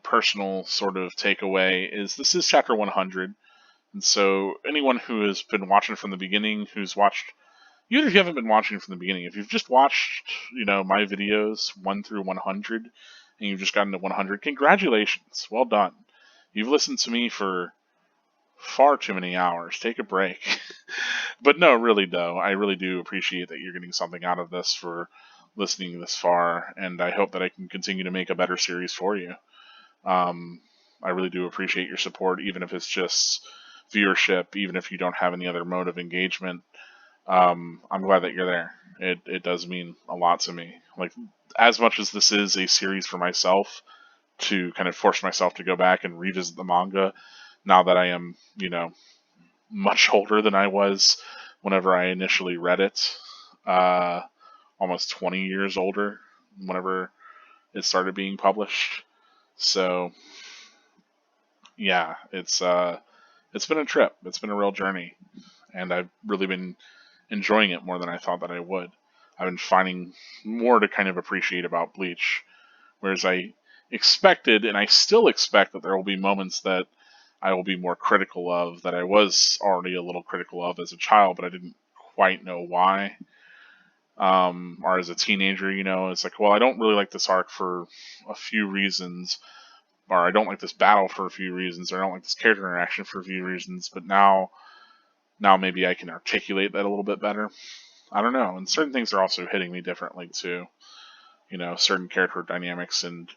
personal sort of takeaway is this is chapter 100. And so anyone who has been watching from the beginning, who's watched, even if you haven't been watching from the beginning, if you've just watched, my videos 1 through 100, and you've just gotten to 100, congratulations. Well done. You've listened to me for far too many hours. Take a break. But no, really though, I really do appreciate that you're getting something out of this for listening this far, and I hope that I can continue to make a better series for you. I really do appreciate your support, even if it's just viewership, even if you don't have any other mode of engagement. I'm glad that you're there. It does mean a lot to me. Like, as much as this is a series for myself to kind of force myself to go back and revisit the manga, now that I am, much older than I was whenever I initially read it, almost 20 years older whenever it started being published. So, yeah, it's been a trip. It's been a real journey, and I've really been enjoying it more than I thought that I would. I've been finding more to kind of appreciate about Bleach, whereas I expected, and I still expect, that there will be moments that I will be more critical of, that I was already a little critical of as a child, but I didn't quite know why. Or as a teenager, it's like, well, I don't really like this arc for a few reasons, or I don't like this battle for a few reasons, or I don't like this character interaction for a few reasons, but now maybe I can articulate that a little bit better. I don't know, and certain things are also hitting me differently too. Certain character dynamics and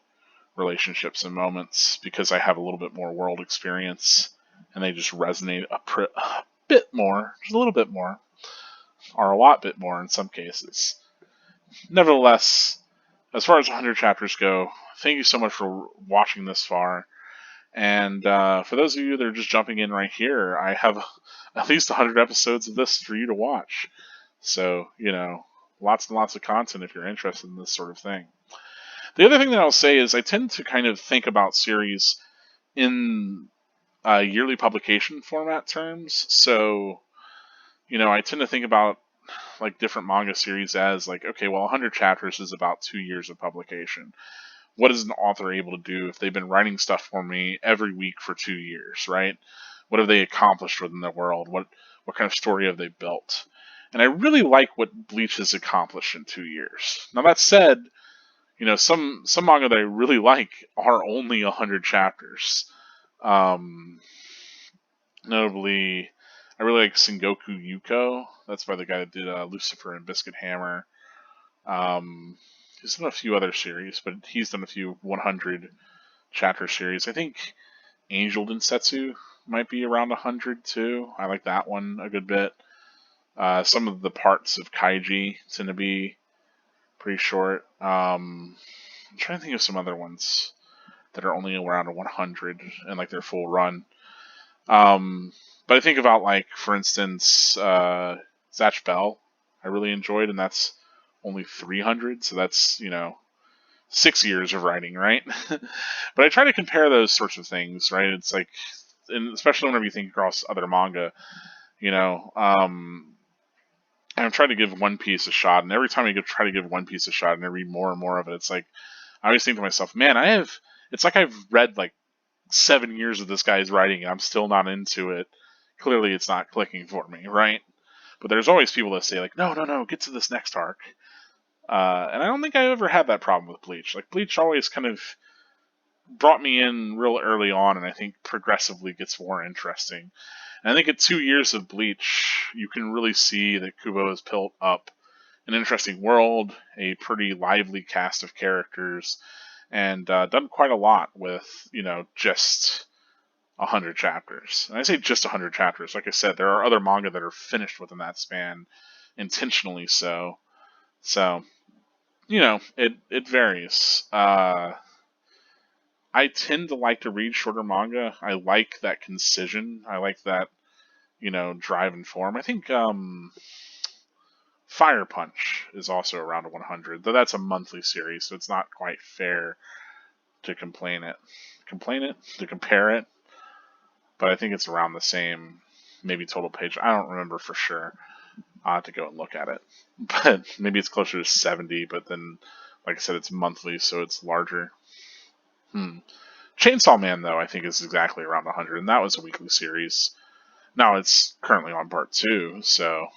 relationships and moments, because I have a little bit more world experience, and they just resonate a bit more, just a little bit more, or a lot bit more in some cases. Nevertheless, as far as 100 chapters go, thank you so much for watching this far. And for those of you that are just jumping in right here, I have at least 100 episodes of this for you to watch. So, lots and lots of content if you're interested in this sort of thing. The other thing that I'll say is I tend to kind of think about series in yearly publication format terms. So, I tend to think about like different manga series as like, okay, well, 100 chapters is about 2 years of publication. What is an author able to do if they've been writing stuff for me every week for 2 years, right? What have they accomplished within their world? What kind of story have they built? And I really like what Bleach has accomplished in 2 years. Now that said, some manga that I really like are only 100 chapters. Notably, I really like Sengoku Yuko. That's by the guy that did Lucifer and Biscuit Hammer. He's done a few other series, but he's done a few 100 chapter series. I think Angel Densetsu might be around 100 too. I like that one a good bit. Some of the parts of Kaiji tend to be pretty short. I'm trying to think of some other ones that are only around 100 and like their full run. But I think about, like, for instance, Zatch Bell, I really enjoyed, and that's only 300, so that's, 6 years of writing, right? But I try to compare those sorts of things, right? It's like, and especially whenever you think across other manga, I'm trying to give One Piece a shot, and every time I try to give One Piece a shot and I read more and more of it, it's like, I always think to myself, man, it's like I've read, like, 7 years of this guy's writing, and I'm still not into it. Clearly it's not clicking for me, right? But there's always people that say, like, no, get to this next arc. And I don't think I ever had that problem with Bleach. Like, Bleach always kind of brought me in real early on, and I think progressively gets more interesting. And I think at 2 years of Bleach, you can really see that Kubo has built up an interesting world, a pretty lively cast of characters, and done quite a lot with, just 100 chapters. And I say just 100 chapters. Like I said, there are other manga that are finished within that span, intentionally so. So, it varies. I tend to like to read shorter manga. I like that concision. I like that, drive and form. I think Fire Punch is also around 100, though that's a monthly series, so it's not quite fair to compare it. But I think it's around the same, maybe total page. I don't remember for sure. I'll have to go and look at it. But maybe it's closer to 70, but then, like I said, it's monthly, so it's larger. Chainsaw Man, though, I think is exactly around 100, and that was a weekly series. Now it's currently on part 2, so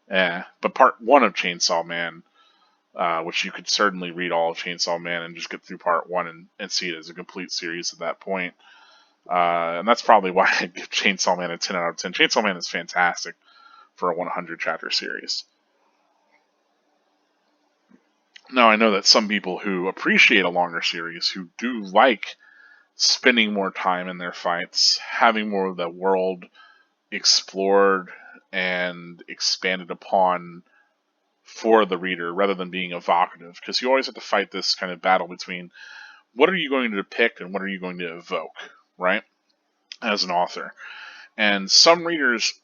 but part 1 of Chainsaw Man, which you could certainly read all of Chainsaw Man and just get through part 1 and see it as a complete series at that point. And that's probably why I give Chainsaw Man a 10 out of 10. Chainsaw Man is fantastic for a 100 chapter series. Now, I know that some people who appreciate a longer series, who do like spending more time in their fights, having more of the world explored and expanded upon for the reader rather than being evocative, because you always have to fight this kind of battle between what are you going to depict and what are you going to evoke, right, as an author. And some readers,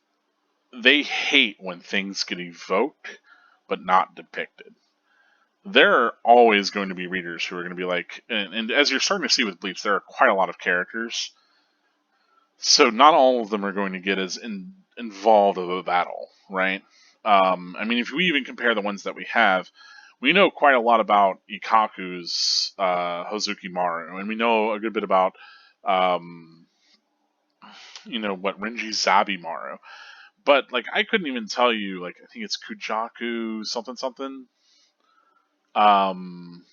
they hate when things get evoked but not depicted. There are always going to be readers who are going to be like, and as you're starting to see with Bleach, there are quite a lot of characters, so not all of them are going to get as involved of a battle, right? I mean, if we even compare the ones that we have, we know quite a lot about Ikaku's Hozuki Maru, and we know a good bit about, what Renji Zabi Maru. But like, I couldn't even tell you, like, I think it's Kujaku something something. Um,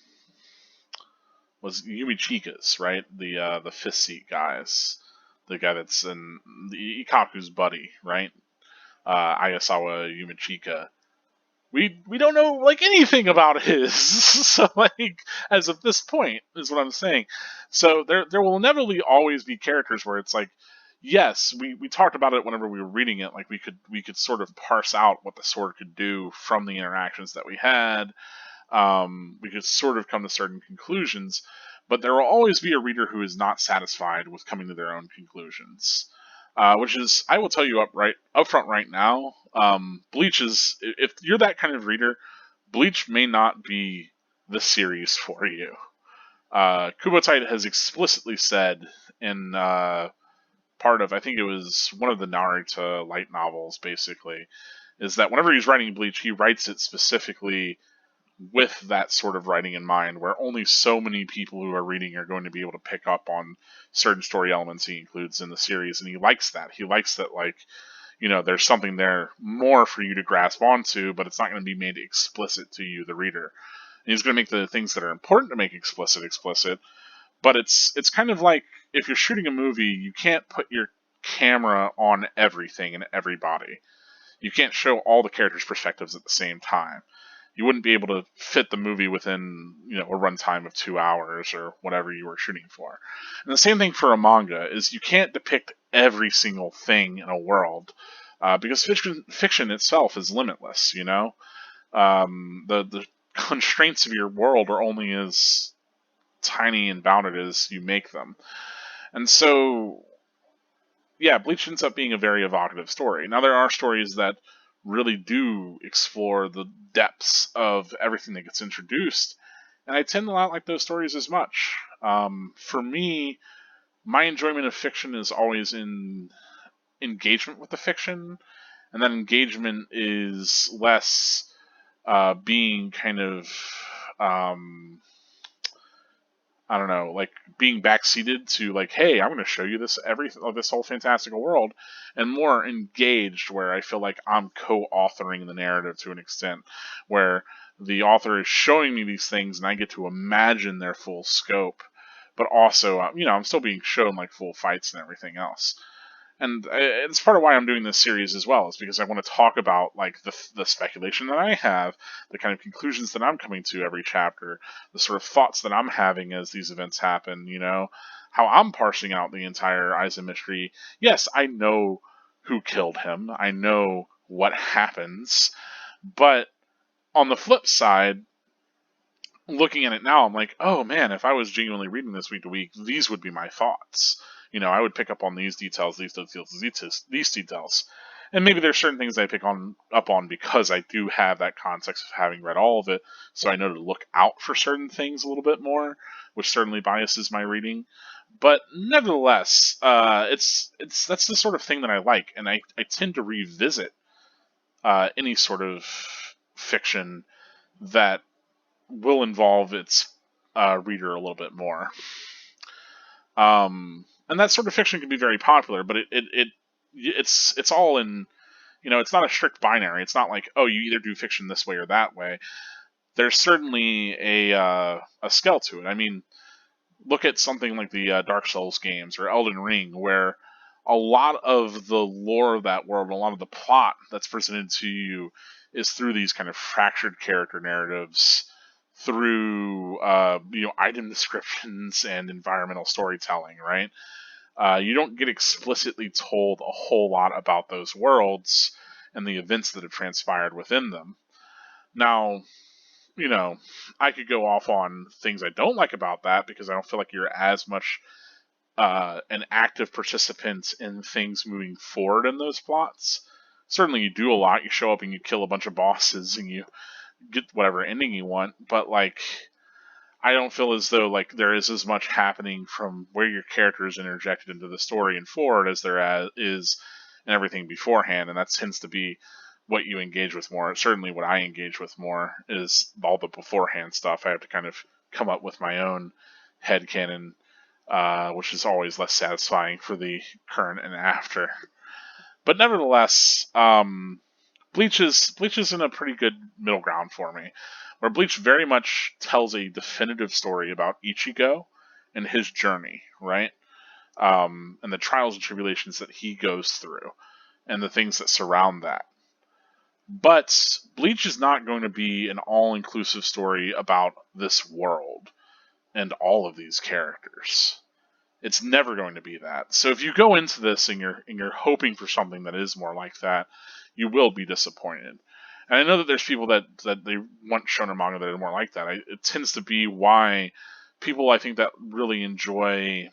was Yumichika's, right? The fifth seat guys, the guy that's in the Ikaku's buddy, right? Ayasawa Yumichika. We don't know like anything about his, so like as of this point is what I'm saying. So there will inevitably always be characters where it's like, yes, we talked about it whenever we were reading it, like we could sort of parse out what the sword could do from the interactions that we had. We could sort of come to certain conclusions, but there will always be a reader who is not satisfied with coming to their own conclusions. Which is, I will tell you up front right now, Bleach is, if you're that kind of reader, Bleach may not be the series for you. Kubotite has explicitly said in part of, I think it was one of the Naruto light novels, basically, is that whenever he's writing Bleach, he writes it specifically with that sort of writing in mind, where only so many people who are reading are going to be able to pick up on certain story elements he includes in the series, and he likes that. He likes that, like, there's something there more for you to grasp onto, but it's not going to be made explicit to you, the reader. And he's going to make the things that are important to make explicit, but it's kind of like if you're shooting a movie, you can't put your camera on everything and everybody. You can't show all the characters' perspectives at the same time. You wouldn't be able to fit the movie within, a runtime of 2 hours or whatever you were shooting for. And the same thing for a manga is you can't depict every single thing in a world, because fiction itself is limitless. The constraints of your world are only as tiny and bounded as you make them. And so, yeah, Bleach ends up being a very evocative story. Now, there are stories that really do explore the depths of everything that gets introduced, and I tend to not like those stories as much. For me, my enjoyment of fiction is always in engagement with the fiction, and that engagement is less being kind of I don't know, like being backseated to like, hey, I'm going to show you this this whole fantastical world, and more engaged where I feel like I'm co-authoring the narrative to an extent, where the author is showing me these things and I get to imagine their full scope, but also, I'm still being shown like full fights and everything else. And it's part of why I'm doing this series as well, is because I want to talk about like the speculation that I have, the kind of conclusions that I'm coming to every chapter, the sort of thoughts that I'm having as these events happen. How I'm parsing out the entire Aizen mystery. Yes, I know who killed him. I know what happens, but on the flip side, looking at it now, I'm like, oh man, if I was genuinely reading this week to week, these would be my thoughts. I would pick up on these details, these details. And maybe there's certain things I pick up on because I do have that context of having read all of it, so I know to look out for certain things a little bit more, which certainly biases my reading. But nevertheless, it's that's the sort of thing that I like, and I tend to revisit any sort of fiction that will involve its reader a little bit more. And that sort of fiction can be very popular, but it's all in, it's not a strict binary. It's not like, oh, you either do fiction this way or that way. There's certainly a scale to it. I mean, look at something like the Dark Souls games or Elden Ring, where a lot of the lore of that world, a lot of the plot that's presented to you is through these kind of fractured character narratives, through item descriptions and environmental storytelling, right? You don't get explicitly told a whole lot about those worlds and the events that have transpired within them. Now, I could go off on things I don't like about that because I don't feel like you're as much an active participant in things moving forward in those plots. Certainly, you do a lot. You show up and you kill a bunch of bosses and you get whatever ending you want, but like, I don't feel as though like there is as much happening from where your character is interjected into the story and forward as is in everything beforehand, and that tends to be what you engage with more. Certainly, what I engage with more is all the beforehand stuff. I have to kind of come up with my own headcanon, which is always less satisfying for the current and after. But nevertheless, Bleach is in a pretty good middle ground for me, where Bleach very much tells a definitive story about Ichigo and his journey, right? And the trials and tribulations that he goes through, and the things that surround that. But Bleach is not going to be an all-inclusive story about this world and all of these characters. It's never going to be that. So if you go into this and you're hoping for something that is more like that, you will be disappointed. And I know that there's people that they want shonen manga that are more like that. It tends to be why people, I think, that really enjoy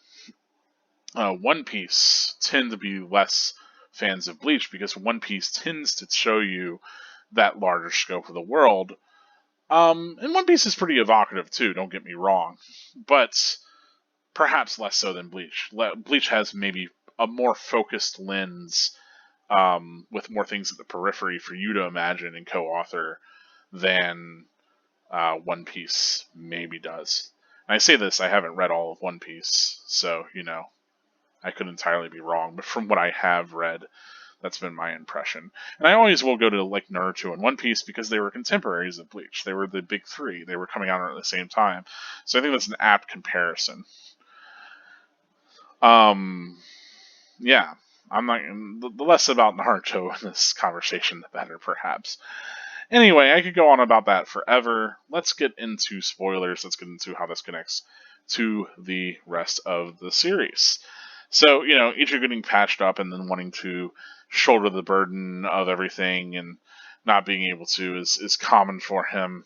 One Piece tend to be less fans of Bleach, because One Piece tends to show you that larger scope of the world. And One Piece is pretty evocative too, don't get me wrong, but perhaps less so than Bleach. Bleach has maybe a more focused lens, with more things at the periphery for you to imagine and co-author than One Piece maybe does. And I say this, I haven't read all of One Piece, so, I could entirely be wrong, but from what I have read, that's been my impression. And I always will go to like Naruto and One Piece because they were contemporaries of Bleach. They were the big three. They were coming out at the same time. So I think that's an apt comparison. Yeah, I'm not. The less about Naruto in this conversation, the better, perhaps. Anyway, I could go on about that forever. Let's get into spoilers. Let's get into how this connects to the rest of the series. So, Ichigo getting patched up and then wanting to shoulder the burden of everything and not being able to is common for him.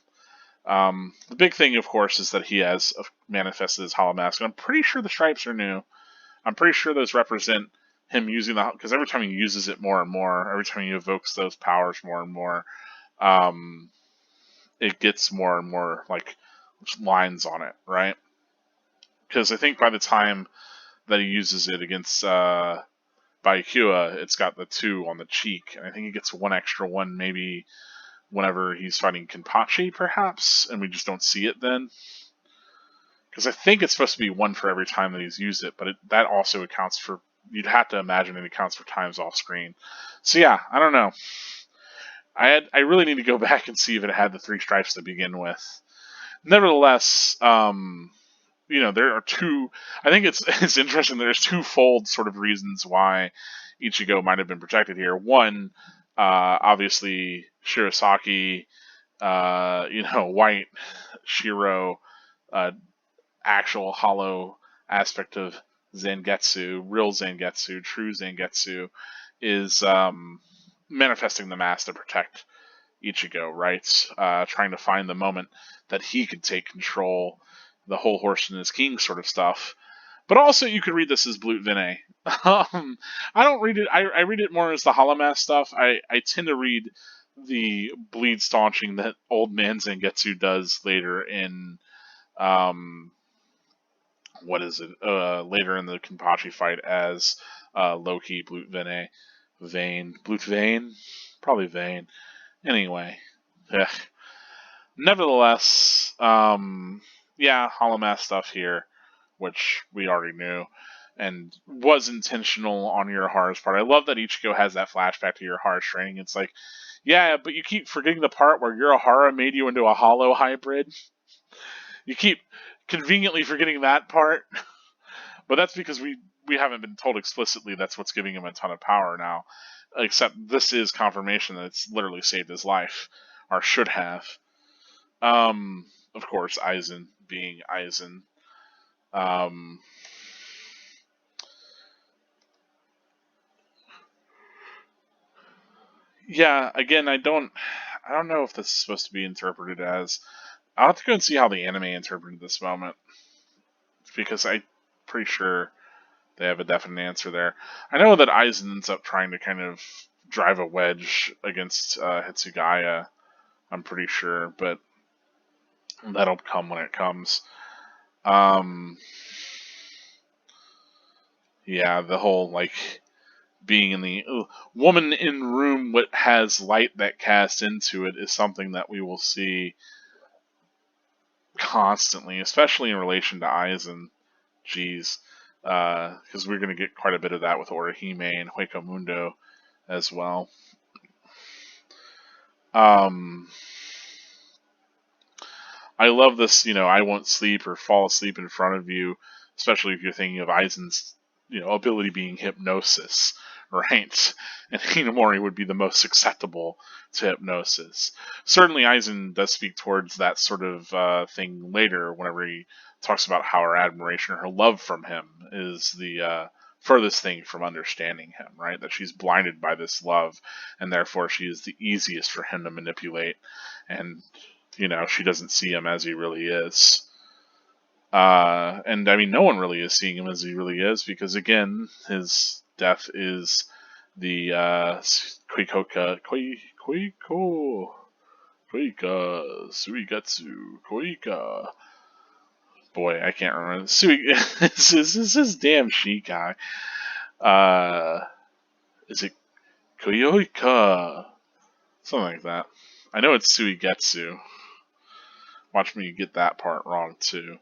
The big thing, of course, is that he has manifested his hollow mask, and I'm pretty sure the stripes are new. I'm pretty sure those represent him using because every time he uses it more and more, every time he evokes those powers more and more, it gets more and more like lines on it, right? Because I think by the time that he uses it against Byakuya, it's got the 2 on the cheek, and I think he gets one extra one maybe whenever he's fighting Kenpachi, perhaps, and we just don't see it then. Because I think it's supposed to be 1 for every time that he's used it, but that also accounts for, you'd have to imagine it accounts for times off screen. So yeah, I don't know. I really need to go back and see if it had the 3 stripes to begin with. Nevertheless, there are two. I think it's interesting that there's twofold sort of reasons why Ichigo might have been protected here. One, obviously Shirasaki, white Shiro, actual hollow aspect of Zangetsu, real Zangetsu, true Zangetsu, is manifesting the mask to protect Ichigo, right? Trying to find the moment that he could take control, the whole horse and his king sort of stuff. But also, you could read this as Blut Vene. I don't read it. I read it more as the Holomass stuff. I tend to read the bleed staunching that old man Zangetsu does later in what is it? Later in the Kenpachi fight as Loki, Blut Vene, Blut Vane, probably Vane. Anyway, yeah. Nevertheless, yeah, Holomass stuff here, which we already knew, and was intentional on Urahara's part. I love that Ichigo has that flashback to Urahara's training. It's like, yeah, but you keep forgetting the part where Urahara made you into a hollow hybrid. You keep conveniently forgetting that part, but that's because we haven't been told explicitly that's what's giving him a ton of power now. Except this is confirmation that it's literally saved his life, or should have. Of course, Aizen being Aizen. Yeah, again, I don't know if this is supposed to be interpreted as. I'll have to go and see how the anime interpreted this moment, because I'm pretty sure they have a definite answer there. I know that Aizen ends up trying to kind of drive a wedge against Hitsugaya. I'm pretty sure, but that'll come when it comes. Yeah, the whole like being in the woman in room what has light that casts into it is something that we will see constantly, especially in relation to Aizen. Jeez, because we're going to get quite a bit of that with Orihime and Hueco Mundo as well. I love this, I won't sleep or fall asleep in front of you, especially if you're thinking of Aizen's, ability being hypnosis, right? And Hinamori would be the most susceptible to hypnosis. Certainly, Aizen does speak towards that sort of thing later whenever he talks about how her admiration or her love from him is the furthest thing from understanding him, right? That she's blinded by this love, and therefore she is the easiest for him to manipulate. And she doesn't see him as he really is. And I mean, no one really is seeing him as he really is because, again, his death is the Koika Suigatsu Koika. Boy, I can't remember. This is damn she guy. Is it Koyoika? Something like that. I know it's Suigetsu. Watch me get that part wrong too.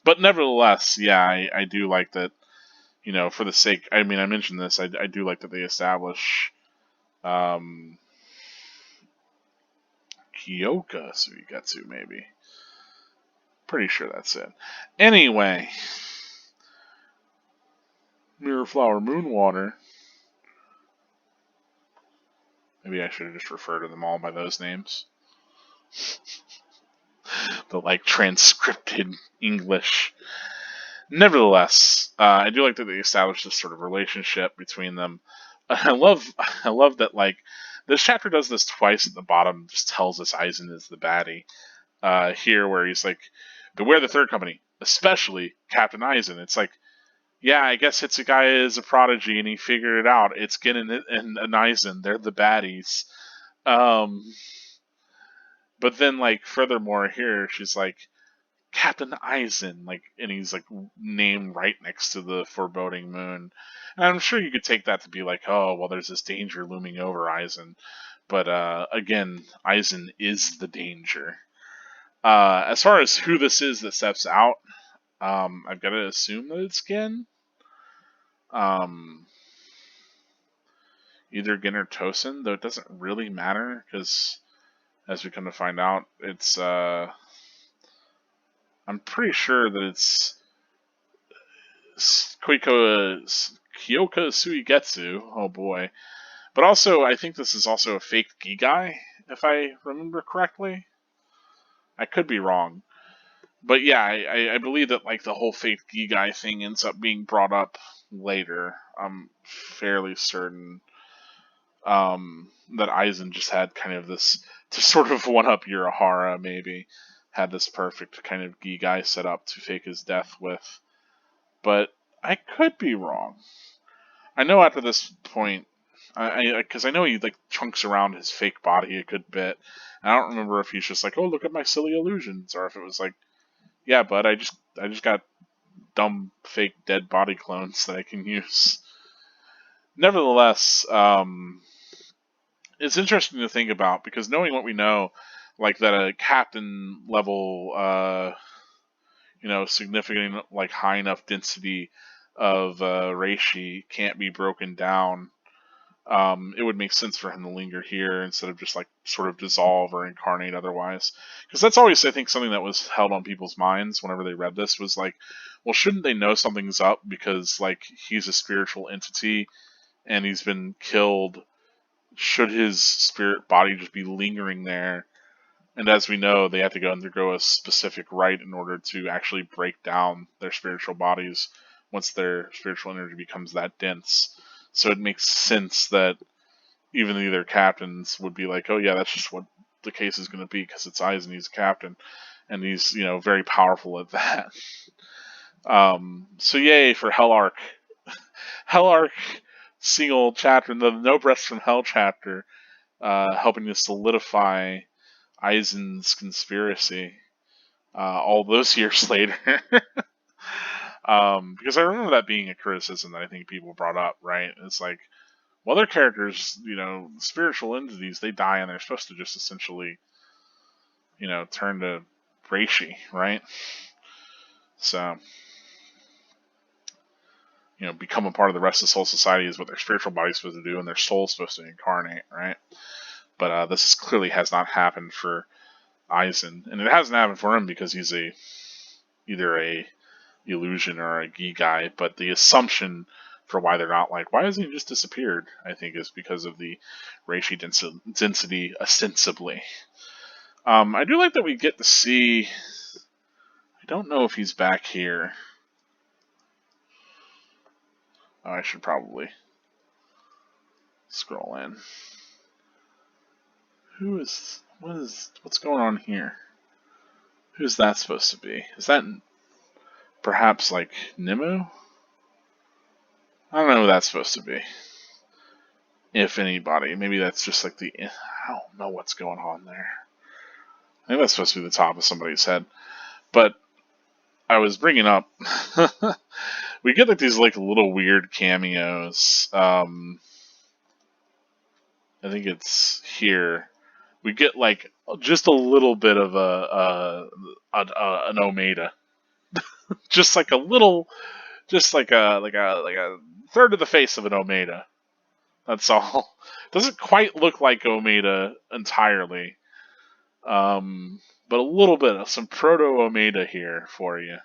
But nevertheless, yeah, I do like that. For the sake, I mean, I mentioned this. I do like that they establish Kyoka Suigetsu, maybe. Pretty sure that's it. Anyway, Mirror Flower Moonwater. Maybe I should have just referred to them all by those names. The transcripted English. Nevertheless, I do like that they established this sort of relationship between them. I love that this chapter does this twice at the bottom. Just tells us Aizen is the baddie. Here where he's like, beware the third company, especially Captain Aizen. It's like, yeah, I guess Hitsugaya is a prodigy and he figured it out. It's Gin and Aizen. They're the baddies. But then, furthermore, here, she's like, Captain Aizen, and he's, named right next to the foreboding moon. And I'm sure you could take that to be like, oh, well, there's this danger looming over Aizen. But, again, Aizen is the danger. As far as who this is that steps out, I've got to assume that it's Gin. Either Gin or Tosin, though it doesn't really matter, because as we come to find out. It's I'm pretty sure that it's Kyoka Suigetsu. Oh boy. But also, I think this is also a fake Gigai, if I remember correctly. I could be wrong. But yeah, I believe that like the whole fake Gigai thing ends up being brought up later. I'm fairly certain that Aizen just had kind of this, to sort of one up Urahara maybe, had this perfect kind of Gigai set up to fake his death with. But I could be wrong. I know after this point, because I know he like chunks around his fake body a good bit. And I don't remember if he's just like, "Oh, look at my silly illusions," or if it was like, "Yeah, bud, I just got dumb fake dead body clones that I can use." Nevertheless, it's interesting to think about because knowing what we know, like that a captain level, significant like high enough density of reishi can't be broken down. It would make sense for him to linger here instead of just like sort of dissolve or incarnate otherwise. Because that's always, I think, something that was held on people's minds whenever they read this was like, well, shouldn't they know something's up because like he's a spiritual entity and he's been killed? Should his spirit body just be lingering there? And as we know, they have to go undergo a specific rite in order to actually break down their spiritual bodies once their spiritual energy becomes that dense. So it makes sense that even the other captains would be like, oh yeah, that's just what the case is going to be because it's Aizen, he's a captain, and he's very powerful at that. So yay for Hell Arc. Hell Arc single chapter, the No Breaths from Hell chapter, helping to solidify Aizen's conspiracy all those years later. Because I remember that being a criticism that I think people brought up, right? It's like, well, their characters, spiritual entities, they die and they're supposed to just essentially, turn to reishi, right? So, become a part of the rest of Soul Society is what their spiritual body's supposed to do, and their soul's supposed to incarnate, right? But this clearly has not happened for Aizen, and it hasn't happened for him because he's either a illusion or a Gigai. But the assumption for why they're not like, why hasn't he just disappeared? I think is because of the reishi density, ostensibly. I do like that we get to see. I don't know if he's back here. Oh, I should probably scroll in. What's going on here? Who's that supposed to be? Is that perhaps like Nimue? I don't know who that's supposed to be. If anybody. Maybe that's just like I don't know what's going on there. I think that's supposed to be the top of somebody's head. But I was bringing up, we get like these like little weird cameos. I think it's here. We get like just a little bit of an Omega, just like a little, just like a third of the face of an Omega. That's all. Doesn't quite look like Omega entirely, but a little bit of some proto Omega here for you.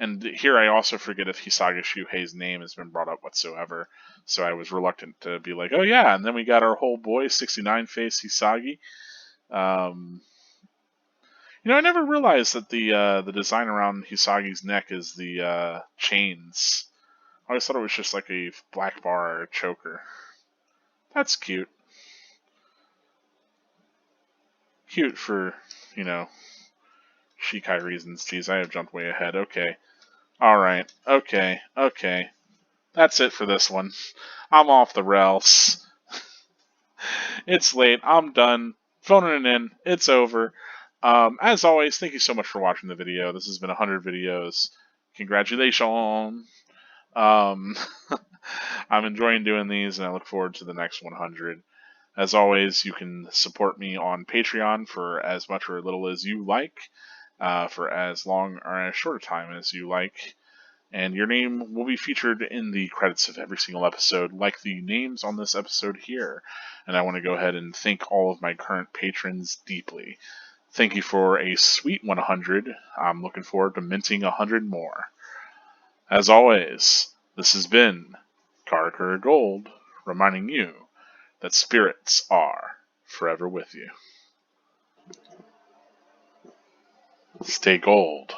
And here I also forget if Hisagi Shuhei's name has been brought up whatsoever, so I was reluctant to be like, oh yeah, and then we got our whole boy 69 face Hisagi. I never realized that the design around Hisagi's neck is the chains. I always thought it was just like a black bar or a choker. That's cute. Cute for, Shikai reasons. Geez, I have jumped way ahead. Okay. Alright. Okay. That's it for this one. I'm off the rails. It's late. I'm done. Phoning it in. It's over. As always, thank you so much for watching the video. This has been 100 videos. Congratulations. I'm enjoying doing these, and I look forward to the next 100. As always, you can support me on Patreon for as much or little as you like, for as long or as short a time as you like. and your name will be featured in the credits of every single episode, like the names on this episode here. And I want to go ahead and thank all of my current patrons deeply. Thank you for a sweet 100. I'm looking forward to minting 100 more. As always, this has been Karakura Gold, reminding you that spirits are forever with you. Stay gold.